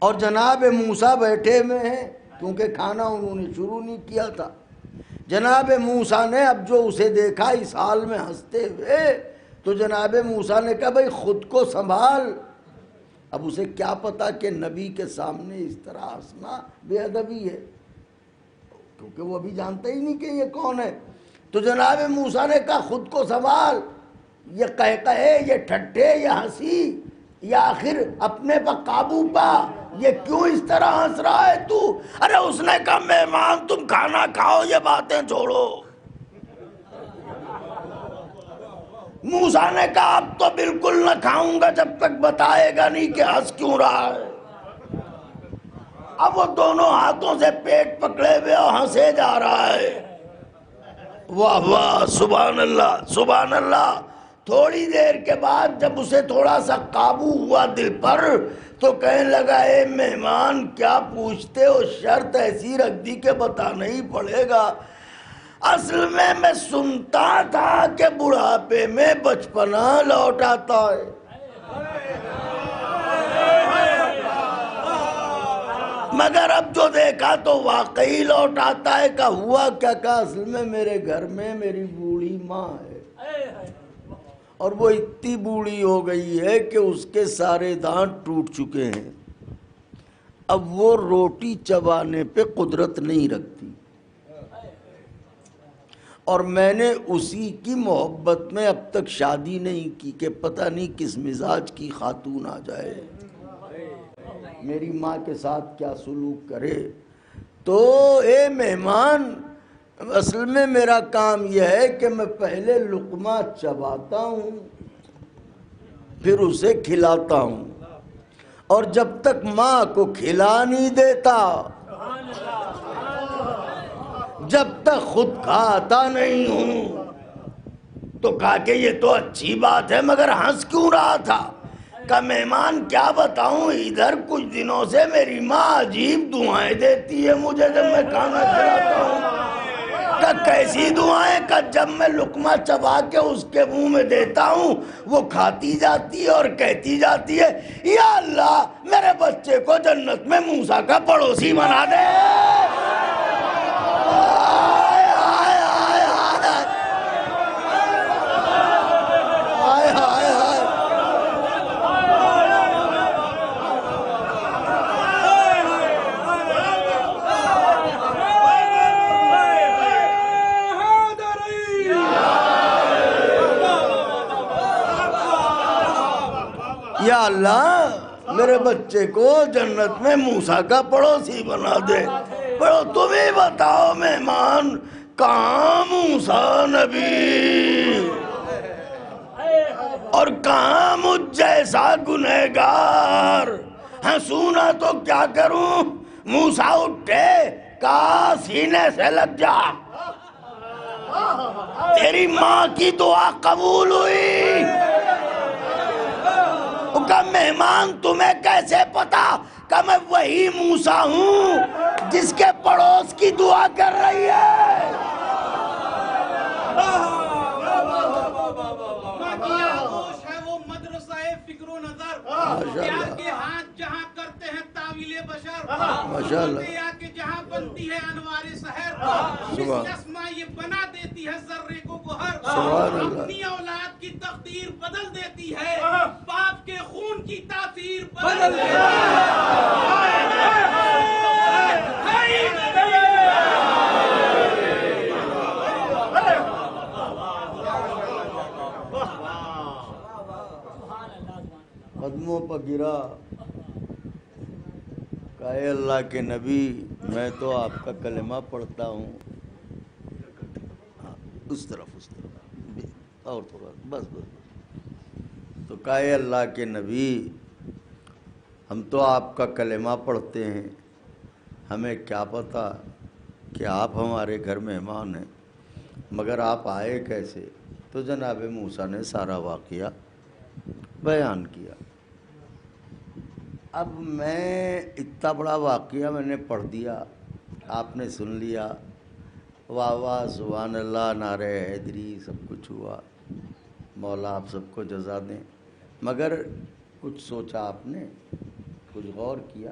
[SPEAKER 9] اور جناب موسیٰ بیٹھے ہوئے ہیں، کیونکہ کھانا انہوں نے شروع نہیں کیا تھا۔ جناب موسیٰ نے اب جو اسے دیکھا اس حال میں ہنستے ہوئے، تو جناب موسیٰ نے کہا بھائی خود کو سنبھال۔ اب اسے کیا پتا کہ نبی کے سامنے اس طرح ہنسنا بے ادبی ہے، کیونکہ وہ ابھی جانتا ہی نہیں کہ یہ کون ہے۔ تو جناب موسیٰ نے کہا خود کو سنبھال، یہ قہقہے، یہ ٹھٹھے، یہ ہنسی، یا آخر اپنے پر قابو پا، یہ کیوں اس طرح ہنس رہا ہے تو؟ ارے اس نے کہا مہمان تم کھانا کھاؤ، یہ باتیں چھوڑو۔ موسیٰ نے کہا اب تو بالکل نہ کھاؤں گا جب تک بتائے گا نہیں کہ ہنس کیوں رہا ہے۔ اب وہ دونوں ہاتھوں سے پیٹ پکڑے ہوئے اور ہنسے جا رہا ہے۔ واہ واہ، سبحان اللہ سبحان اللہ۔ تھوڑی دیر کے بعد جب اسے تھوڑا سا قابو ہوا دل پر، تو کہنے لگا اے مہمان کیا پوچھتے ہو، شرط ایسی رکھ دی کہ بتانا ہی پڑے گا۔ اصل میں سنتا تھا کہ بڑھاپے میں بچپنا لوٹ آتا ہے۔ مگر اب جو دیکھا تو واقعی لوٹ آتا ہے۔ کہ ہوا کیا؟ کہا اصل میں میرے گھر میں میری بوڑھی ماں ہے، اور وہ اتنی بوڑھی ہو گئی ہے کہ اس کے سارے دانت ٹوٹ چکے ہیں، اب وہ روٹی چبانے پہ قدرت نہیں رکھتی، اور میں نے اسی کی محبت میں اب تک شادی نہیں کی کہ پتہ نہیں کس مزاج کی خاتون آ جائے، میری ماں کے ساتھ کیا سلوک کرے۔ تو اے مہمان، اصل میں میرا کام یہ ہے کہ میں پہلے لقمہ چباتا ہوں پھر اسے کھلاتا ہوں، اور جب تک ماں کو کھلا نہیں دیتا، جب تک خود کھاتا نہیں ہوں، تو کہا کہ یہ تو اچھی بات ہے مگر ہنس کیوں رہا تھا؟ کہ مہمان کیا بتاؤں، ادھر کچھ دنوں سے میری ماں عجیب دعائیں دیتی ہے مجھے جب میں کھانا کھلاتا ہوں۔ کہ کیسی دعائیں؟ کہ جب میں لقمہ چبا کے اس کے منہ میں دیتا ہوں وہ کھاتی جاتی ہے اور کہتی جاتی ہے یا اللہ میرے بچے کو جنت میں موسیٰ کا پڑوسی بنا دے۔ یا اللہ میرے بچے کو جنت میں موسیٰ کا پڑوسی بنا دے۔ تم ہی بتاؤ مہمان، کہاں موسیٰ نبی اور کہاں مجھ جیسا گنہگار؟ ہاں سونا تو کیا کروں؟ موسیٰ اٹھے کہا سینے سے لگ جا، تیری ماں کی دعا قبول ہوئی۔ کہ مہمان تمہیں کیسے پتا کہ میں وہی موسیٰ ہوں جس کے پڑوس کی دعا کر رہی ہے؟
[SPEAKER 7] وہ مدرسہ فکر و نظر، پیار کے ہاتھ جہاں کرتے ہیں تعویل بشر، کے جہاں بنتی ہے انوار سحر، چشمہ یہ بنا دیتی ہے ذرے کو گوہر، اپنی اولاد کی تقدیر بدل دیتی ہے، باپ کے خون کی تاثیر بدل دیتی ہے۔
[SPEAKER 9] قدموں پر گرا، کہا اے اللہ کے نبی میں تو آپ کا کلمہ پڑھتا ہوں، اس طرف اور تھوڑا بس تو کہا اے اللہ کے نبی ہم تو آپ کا کلمہ پڑھتے ہیں، ہمیں کیا پتا کہ آپ ہمارے گھر مہمان ہیں، مگر آپ آئے کیسے؟ تو جناب موسیٰ نے سارا واقعہ بیان کیا۔ اب میں اتنا بڑا واقعہ میں نے پڑھ دیا، آپ نے سن لیا، واہ واہ سبحان اللہ نعرہ حیدری سب کچھ ہوا، مولا آپ سب کو جزا دیں، مگر کچھ سوچا آپ نے، کچھ غور کیا؟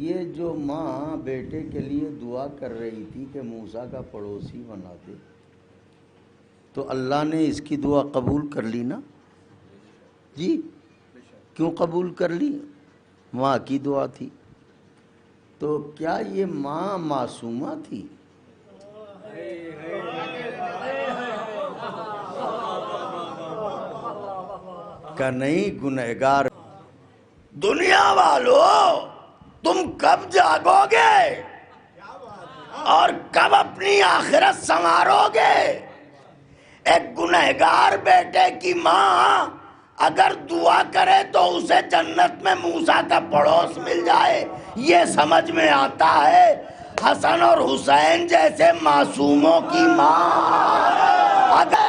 [SPEAKER 9] یہ جو ماں بیٹے کے لیے دعا کر رہی تھی کہ موسیٰ کا پڑوسی بنا دے، تو اللہ نے اس کی دعا قبول کر لی نا؟ جی کیوں قبول کر لی؟ ماں کی دعا تھی۔ تو کیا یہ ماں معصومہ تھی؟ کہ نہیں گنہگار؟ دنیا والو تم کب جاگو گے اور کب اپنی آخرت سنوارو گے؟ ایک گنہگار بیٹے کی ماں اگر دعا کرے تو اسے جنت میں موسیٰ کا پڑوس مل جائے، یہ سمجھ میں آتا ہے۔ حسن اور حسین جیسے معصوموں کی ماں اگر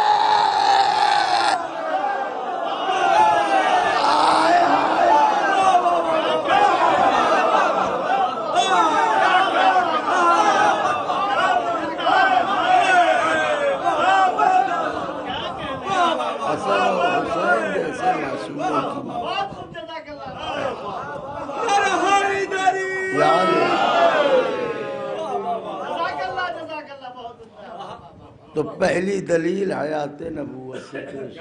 [SPEAKER 9] تو پہلی دلیل حیات نبوت سے پیش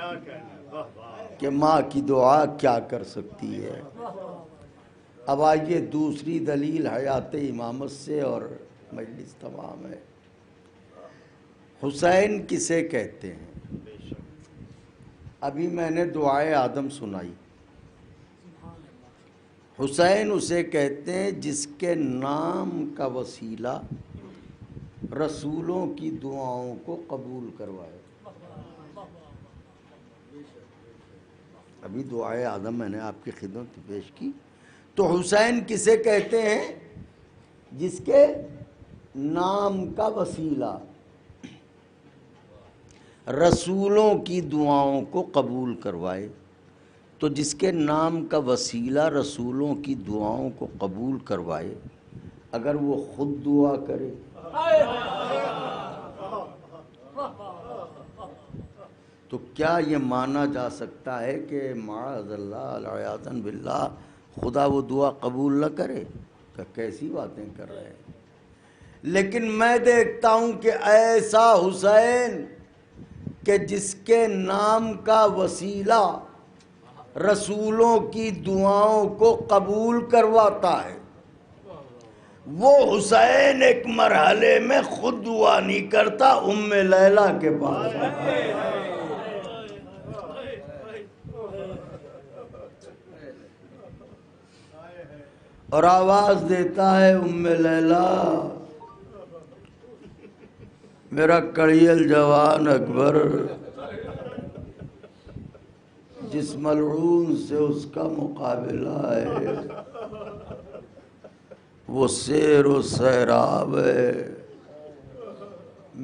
[SPEAKER 9] کہ ماں کی دعا کیا کر سکتی ہے۔ اب آئیے دوسری دلیل حیات امامت سے، اور مجلس تمام ہے۔ حسین کسے کہتے ہیں؟ ابھی میں نے دعائے آدم سنائی. حسین اسے کہتے ہیں جس کے نام کا وسیلہ رسولوں کی دعاؤں کو قبول کروائے. ابھی دعائے آدم میں نے آپ کی خدمت پیش کی. تو حسین کسے کہتے ہیں؟ جس کے نام کا وسیلہ رسولوں کی دعاؤں کو قبول کروائے. تو جس کے نام کا وسیلہ رسولوں کی دعاؤں کو قبول کروائے، اگر وہ خود دعا کرے تو کیا یہ مانا جا سکتا ہے کہ معاذ اللہ العیاذ باللہ خدا وہ دعا قبول نہ کرے؟ کہ کیسی باتیں کر رہے ہیں. لیکن میں دیکھتا ہوں کہ ایسا حسین کہ جس کے نام کا وسیلہ رسولوں کی دعاؤں کو قبول کرواتا ہے، وہ حسین ایک مرحلے میں خود دعا نہیں کرتا، ام لیلہ کے پاس اور آواز دیتا ہے، ام لیلہ میرا کڑیل جوان اکبر جس ملعون سے اس کا مقابلہ ہے وہ سیر و سیراب ہے،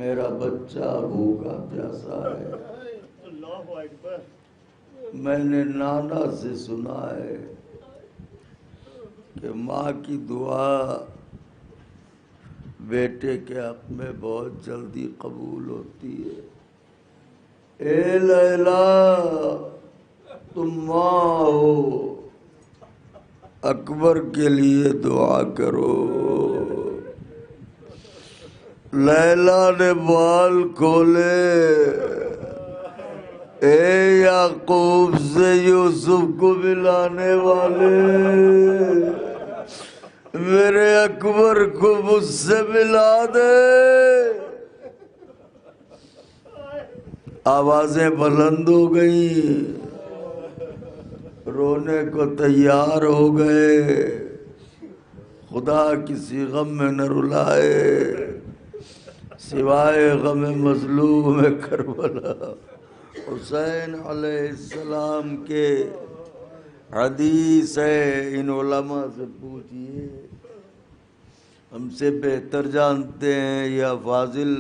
[SPEAKER 9] میرا بچہ بھوکا پیاسا ہے. میں نے نانا سے سنا ہے کہ ماں کی دعا بیٹے کے حق میں بہت جلدی قبول ہوتی ہے. اے لیلا تم ماں ہو، اکبر کے لیے دعا کرو. لیلا نے بال کھولے، اے یعقوب سے یوسف کو ملانے والے، میرے اکبر کو مجھ سے ملا دے. آوازیں بلند ہو گئیں، رونے کو تیار ہو گئے. خدا کسی غم میں نہ رلائے سوائے غم مظلوم کربلا. حسین علیہ السلام کے حدیث ہے، ان علماء سے پوچھئے، ہم سے بہتر جانتے ہیں یا فاضل.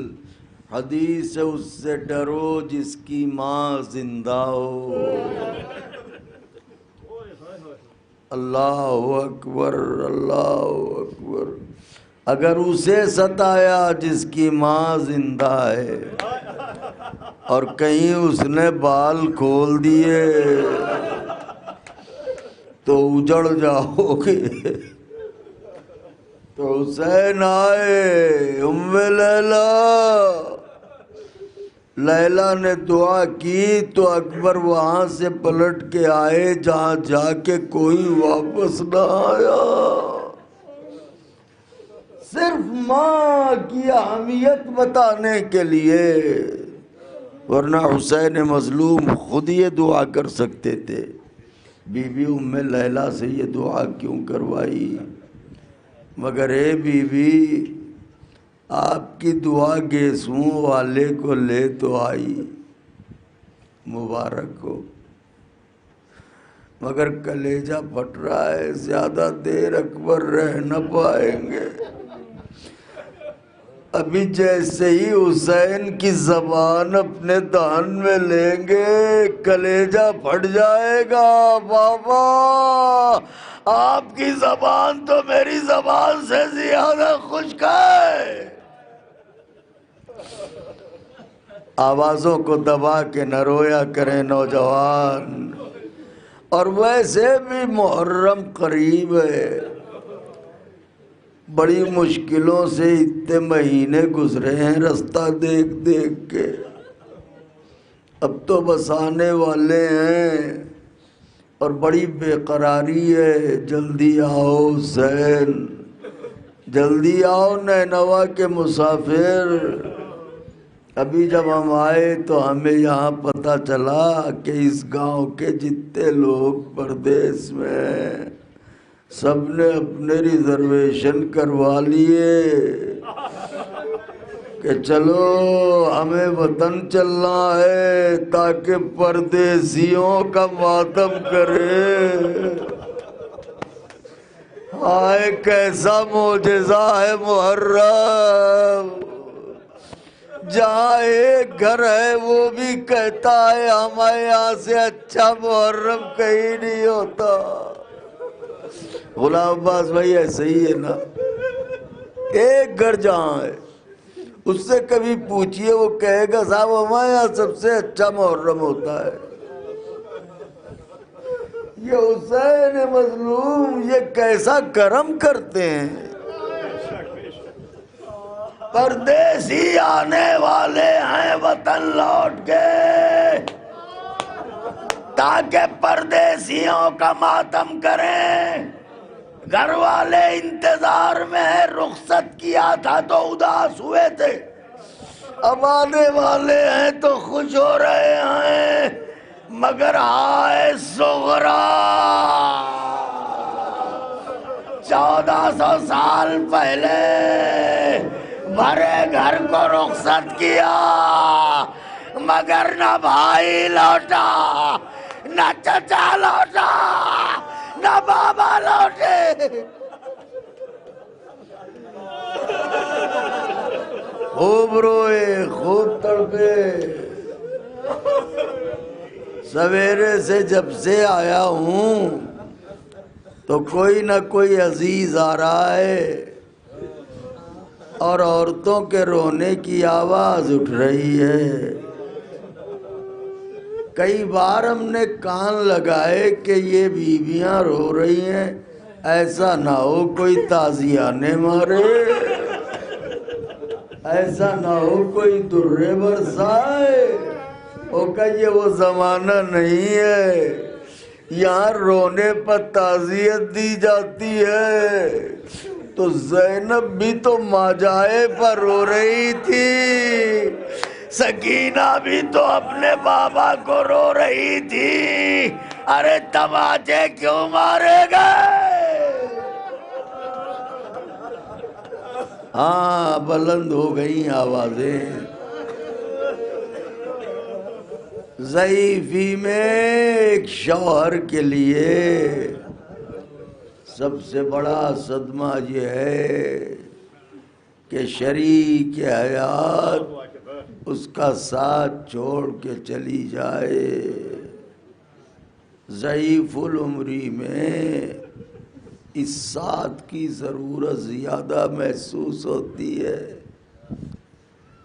[SPEAKER 9] حدیث ہے، اس سے ڈرو جس کی ماں زندہ ہو. اللہ اکبر، اللہ اکبر. اگر اسے ستایا جس کی ماں زندہ ہے اور کہیں اس نے بال کھول دیے تو اجڑ جاؤ گے. تو حسین آئے، ام لیلا، لیلا نے دعا کی تو اکبر وہاں سے پلٹ کے آئے جہاں جا کے کوئی واپس نہ آیا. صرف ماں کی اہمیت بتانے کے لیے، ورنہ حسین مظلوم خود یہ دعا کر سکتے تھے. بی بی ام لیلا سے یہ دعا کیوں کروائی؟ مگر اے بی بی، آپ کی دعا گیسوں والے کو لے تو آئی، مبارک ہو، مگر کلیجہ پھٹ رہا ہے، زیادہ دیر اکبر رہ نہ پائیں گے. ابھی جیسے ہی حسین کی زبان اپنے دہن میں لیں گے کلیجہ پھٹ جائے گا. بابا آپ کی زبان تو میری زبان سے زیادہ خشک ہے. آوازوں کو دبا کے نہ رویا کریں نوجوان. اور ویسے بھی محرم قریب ہے، بڑی مشکلوں سے اتنے مہینے گزرے ہیں رستہ دیکھ دیکھ کے. اب تو بس آنے والے ہیں اور بڑی بے قراری ہے. جلدی آؤ حسین، جلدی آؤ نینوا کے مسافر. ابھی جب ہم آئے تو ہمیں یہاں پتہ چلا کہ اس گاؤں کے جتنے لوگ پردیس میں ہیں سب نے اپنے ریزرویشن کروا لیے کہ چلو ہمیں وطن چلنا ہے تاکہ پردیسیوں کا ماتم کرے۔ ہائے کیسا معجزہ ہے محرم، جہاں ایک گھر ہے وہ بھی کہتا ہے ہمارے یہاں سے اچھا محرم کہیں نہیں ہوتا۔ غلام عباس بھائی ایسے ہی ہے نا، ایک گھر جہاں ہے اس سے کبھی پوچھئے وہ کہے گا صاحب ہمارے یہاں سب سے اچھا محرم ہوتا ہے۔ یہ حسین مظلوم یہ کیسا کرم کرتے ہیں۔ پردیسی آنے والے ہیں وطن لوٹ کے تاکہ پردیسیوں کا ماتم کریں۔ گھر والے انتظار میں ہیں، رخصت کیا تھا تو اداس ہوئے تھے، اب آنے والے ہیں تو خوش ہو رہے ہیں، مگر ہائے صغرا 1400 سال پہلے بھرے گھر کو رخصت کیا مگر نہ بھائی لوٹا، نہ چچا لوٹا، نہ بابا لوٹے۔ خوب روئے خوب تڑپے۔ سویرے سے جب سے آیا ہوں تو کوئی نہ کوئی عزیز آ رہا ہے اور عورتوں کے رونے کی آواز اٹھ رہی ہے۔ کئی بار ہم نے کان لگائے کہ یہ بیویاں رو رہی ہیں، ایسا نہ ہو کوئی تازیانے مارے، ایسا نہ ہو کوئی درے برسائے۔ وہ کہ یہ وہ زمانہ نہیں ہے، یہاں رونے پر تعزیت دی جاتی ہے۔ تو زینب بھی تو ماجائے پر رو رہی تھی، سکینہ بھی تو اپنے بابا کو رو رہی تھی، ارے تماچے کیوں مارے گئے؟ ہاں بلند ہو گئی آوازیں۔ ضعیفی میں ایک شوہر کے لیے سب سے بڑا صدمہ یہ ہے کہ شریک حیات اس کا ساتھ چھوڑ کے چلی جائے۔ ضعیف العمری میں اس ساتھ کی ضرورت زیادہ محسوس ہوتی ہے،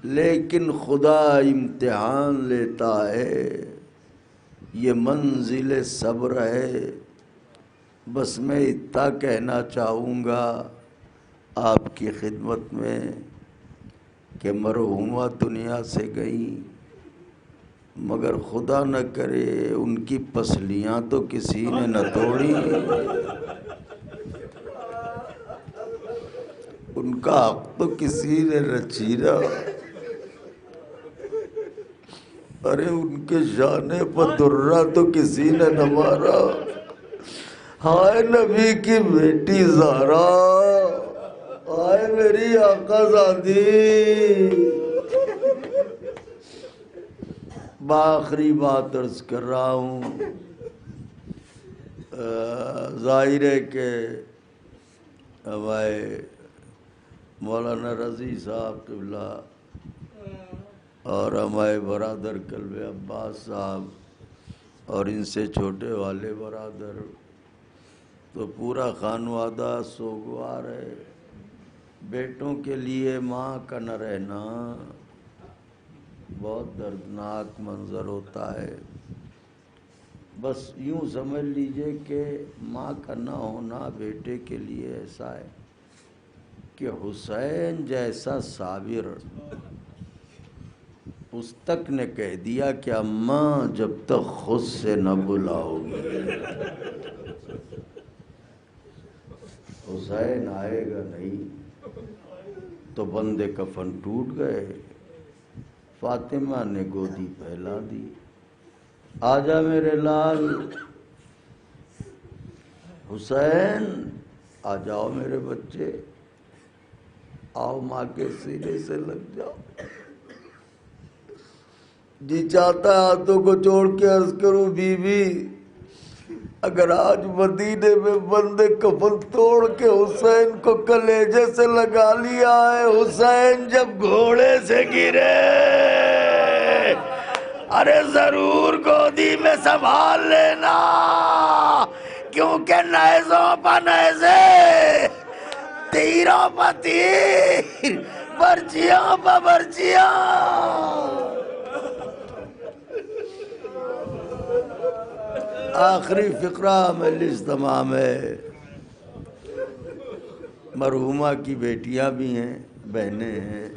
[SPEAKER 9] لیکن خدا امتحان لیتا ہے، یہ منزل صبر ہے۔ بس میں اتنا کہنا چاہوں گا آپ کی خدمت میں کہ مرحومہ دنیا سے گئیں، مگر خدا نہ کرے ان کی پسلیاں تو کسی نے نہ توڑی، ان کا حق تو کسی نے نہ چھینا، ارے ان کے شانے پر درہ تو کسی نے نہ مارا۔ ہائے نبی کی بیٹی زہرا، ہائے میری آقا زادی۔ بآخری بات عرض کر رہا ہوں، ظاہر ہے کہ ہمارے مولانا رضی صاحب قبلہ اور ہمارے برادر قلب عباس صاحب اور ان سے چھوٹے والے برادر تو پورا خانوادہ سوگوار ہے۔ بیٹوں کے لیے ماں کا نہ رہنا بہت دردناک منظر ہوتا ہے۔ بس یوں سمجھ لیجئے کہ ماں کا نہ ہونا بیٹے کے لیے ایسا ہے کہ حسین جیسا صابر اس تک نے کہہ دیا کہ اماں جب تک خود سے نہ بلاؤ گی حسین آئے گا نہیں۔ تو بندے کفن ٹوٹ گئے، فاطمہ نے گودی پھیلا دی، آجا میرے لال حسین، آ جاؤ میرے بچے، آؤ ماں کے سینے سے لگ جاؤ۔ جی چاہتا ہے ہاتھوں کو جوڑ کے عرض کروں، بی بی اگر آج مدینے میں بند کفن توڑ کے حسین کو کلیجے سے لگا لیا ہے، حسین جب گھوڑے سے گرے ارے ضرور گودی میں سنبھال لینا، کیونکہ نیزوں پہ نیزے، تیروں پہ تیر، برچیوں پہ برچیاں۔ آخری فقرہ مجلس تمام ہے۔ مرحومہ کی بیٹیاں بھی ہیں، بہنیں ہیں،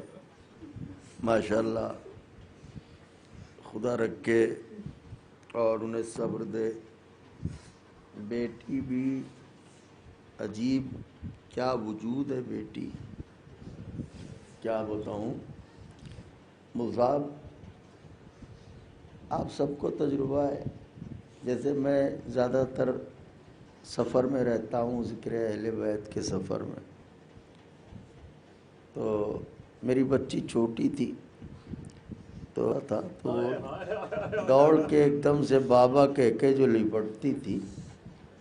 [SPEAKER 9] ماشاءاللہ، خدا رکھے اور انہیں صبر دے۔ بیٹی بھی عجیب کیا وجود ہے بیٹی، کیا بتاؤں مصعب، آپ سب کو تجربہ ہے، جیسے میں زیادہ تر سفر میں رہتا ہوں، ذکر اہل بیت کے سفر میں، تو میری بچی چھوٹی تھی تو دوڑ کے ایک دم سے بابا کہہ کے جو لپٹتی تھی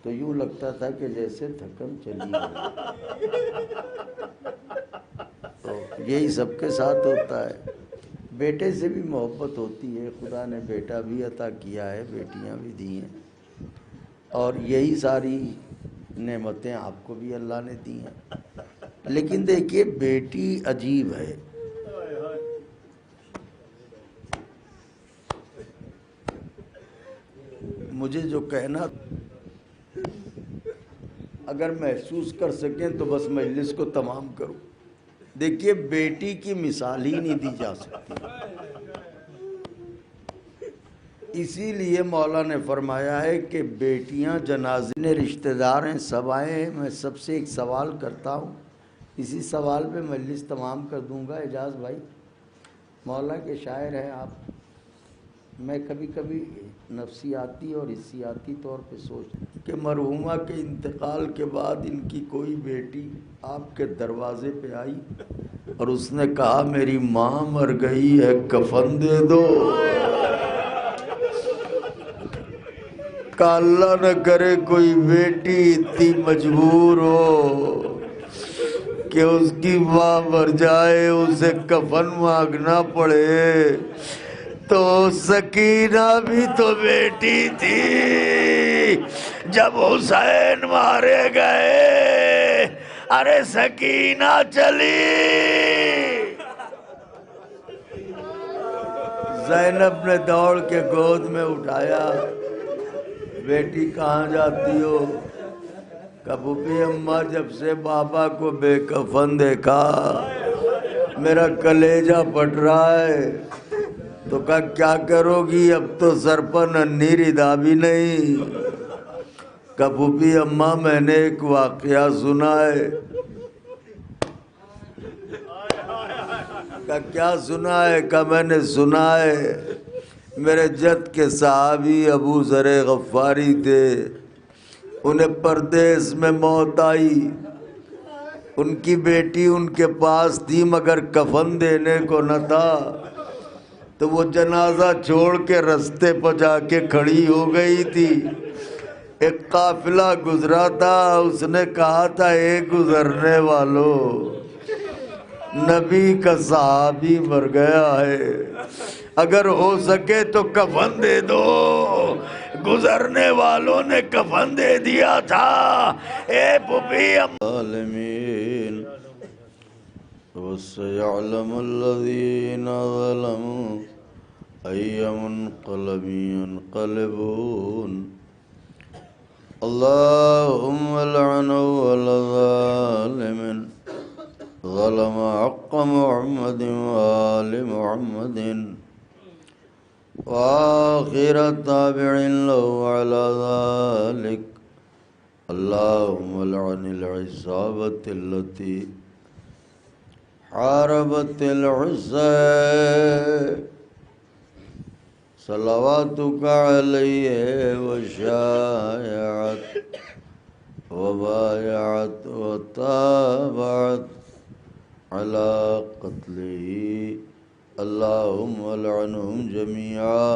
[SPEAKER 9] تو یوں لگتا تھا کہ جیسے تھکن چلی گئی۔ تو یہی سب کے ساتھ ہوتا ہے، بیٹے سے بھی محبت ہوتی ہے، خدا نے بیٹا بھی عطا کیا ہے، بیٹیاں بھی دی ہیں، اور یہی ساری نعمتیں آپ کو بھی اللہ نے دی ہیں۔ لیکن دیکھیے بیٹی عجیب ہے، مجھے جو کہنا اگر محسوس کر سکیں تو بس مجلس کو تمام کروں۔ دیکھیے بیٹی کی مثال ہی نہیں دی جا سکتی، اسی لیے مولا نے فرمایا ہے کہ بیٹیاں جنازے رشتہ دار ہیں، سب آئے ہیں۔ میں سب سے ایک سوال کرتا ہوں، اسی سوال پہ مجلس تمام کر دوں گا۔ اعجاز بھائی مولا کے شاعر ہیں آپ، میں کبھی کبھی نفسیاتی اور حسیاتی طور پہ سوچتا کہ مرحومہ کے انتقال کے بعد ان کی کوئی بیٹی آپ کے دروازے پہ آئی اور اس نے کہا میری ماں مر گئی ہے، کفن دے دو، کہ اللہ نہ کرے کوئی بیٹی اتنی مجبور ہو کہ اس کی ماں مر جائے، اسے کفن مانگنا پڑے۔ تو سکینہ بھی تو بیٹی تھی، جب حسین مارے گئے ارے سکینہ چلی۔ زینب نے دوڑ کے گود میں اٹھایا، بیٹی کہاں جاتی ہو؟ کبھی اماں جب سے بابا کو بے کفن دیکھا میرا کلیجہ پھٹ رہا ہے۔ تو کہا کیا کرو گی، اب تو سر پر ننھی ردا بھی نہیں۔ کبھی اماں میں نے ایک واقعہ سنا ہے۔ کہا کیا سنا ہے؟ کہا میں نے سنا ہے میرے جد کے صحابی ابو ذر غفاری تھے، انہیں پردیس میں موت آئی، ان کی بیٹی ان کے پاس تھی مگر کفن دینے کو نہ تھا، تو وہ جنازہ چھوڑ کے رستے پر جا کے کھڑی ہو گئی تھی۔ ایک قافلہ گزرا تھا، اس نے کہا تھا اے گزرنے والوں، نبی کا صحابی مر گیا ہے، اگر ہو سکے تو کفن دے دو۔ گزرنے والوں نے کفن دے دیا تھا۔ اے پھوپھی عالمین وَسَيَعْلَمُ الَّذِينَ ظَلَمُوا أَيَّ مُنْقَلَبٍ يَنْقَلِبُونَ اللهم لعنه على الظالمين ظلم حق محمد وآل محمد وآخر تابع له على ذلك اللهم لعن العصابة التي حاربت الحسین صلواتک علیہ وشایعت وبایعت وتابعت على قتله اللهم لعنهم جميعا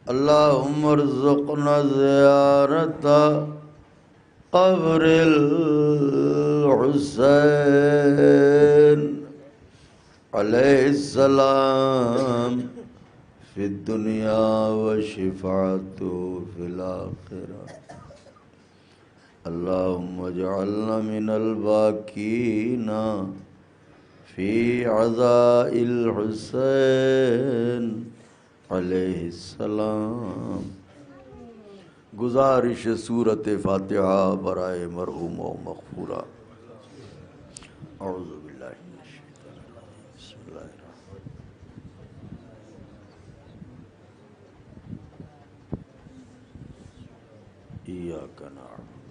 [SPEAKER 9] اللهم ارزقنا زيارة قبر الحسين عليه السلام في الدنيا وشفاعته في الآخرة اللهم اجعلنا من الباكين في عزاء الحسين علیہ السلام. گزارش سورت فاتحہ برائے مرحوم و مغفورہ. اعوذ باللہ من الشیطان الرجیم بسم اللہ الرحمن الرحیم. ایاک نعبد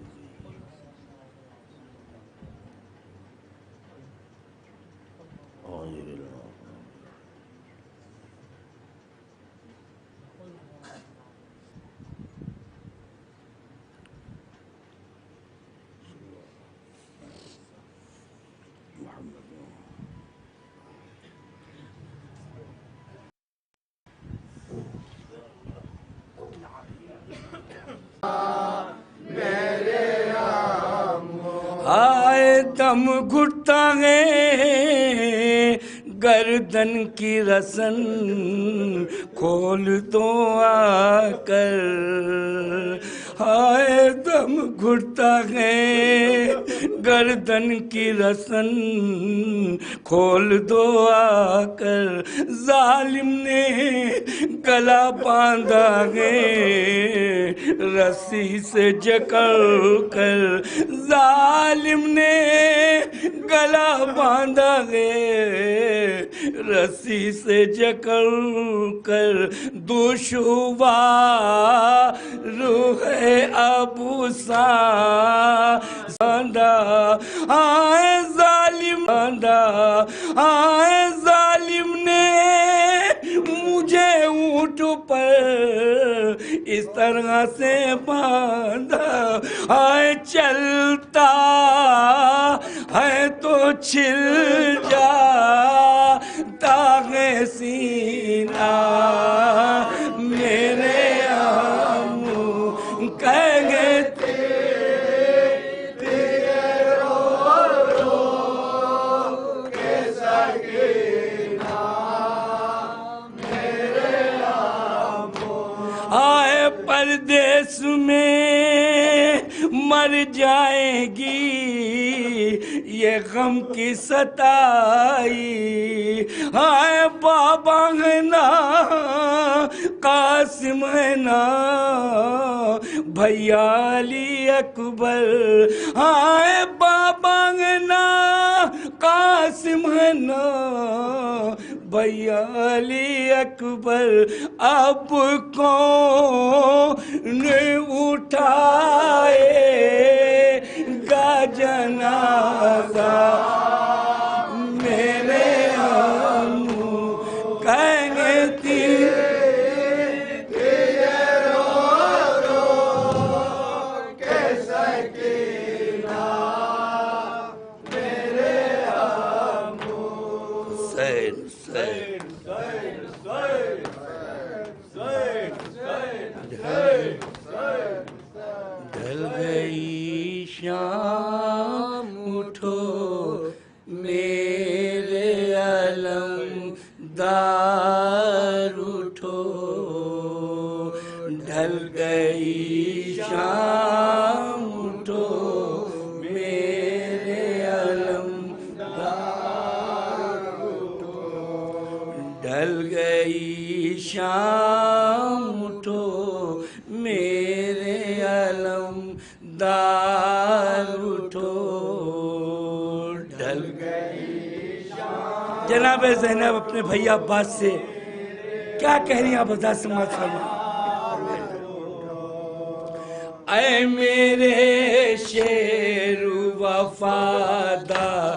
[SPEAKER 9] غیر
[SPEAKER 10] آئے دم گھٹتا ہے گردن کی رسن کھول دو آ کر. آئے دم گھٹتا ہے گردن کی رسن کھول دو آ کر. ظالم نے گلا باندھا ہے رسی سے جکڑ کر. ظالم نے گلا باندھا ہے رسی سے جکڑ کر. دشوار ہے ابو ساندہ آئے ظالم آئے ظالم نے مجھے اونٹ پر اس طرح سے باندھا. آئے چلتا ہے تو چھل جاتا ہے سینہ میرے آمو کہیں گے پردیس میں مر جائے گی یہ غم کی ستائی. آئے بابا ہے نا قاسم ہے نا بھیا علی اکبر. آئے بابا ہے نا قاسم ہے نا بھیا علی اکبر. اب کون اٹھائے گا جنازہ میرے آمو کہیں گے ڈھل گئی شام اٹھو میرے علمدار اٹھو. ڈھل گئی شام اٹھو میرے علمدار اٹھو. ڈھل گئی شام اٹھو میرے علمدار اٹھو. ڈھل گئی جناب زینب اپنے بھائی عباس سے کیا کہہ رہی ہیں آپ بتا سمجھ فرمائیں. اے میرے شیر وفادار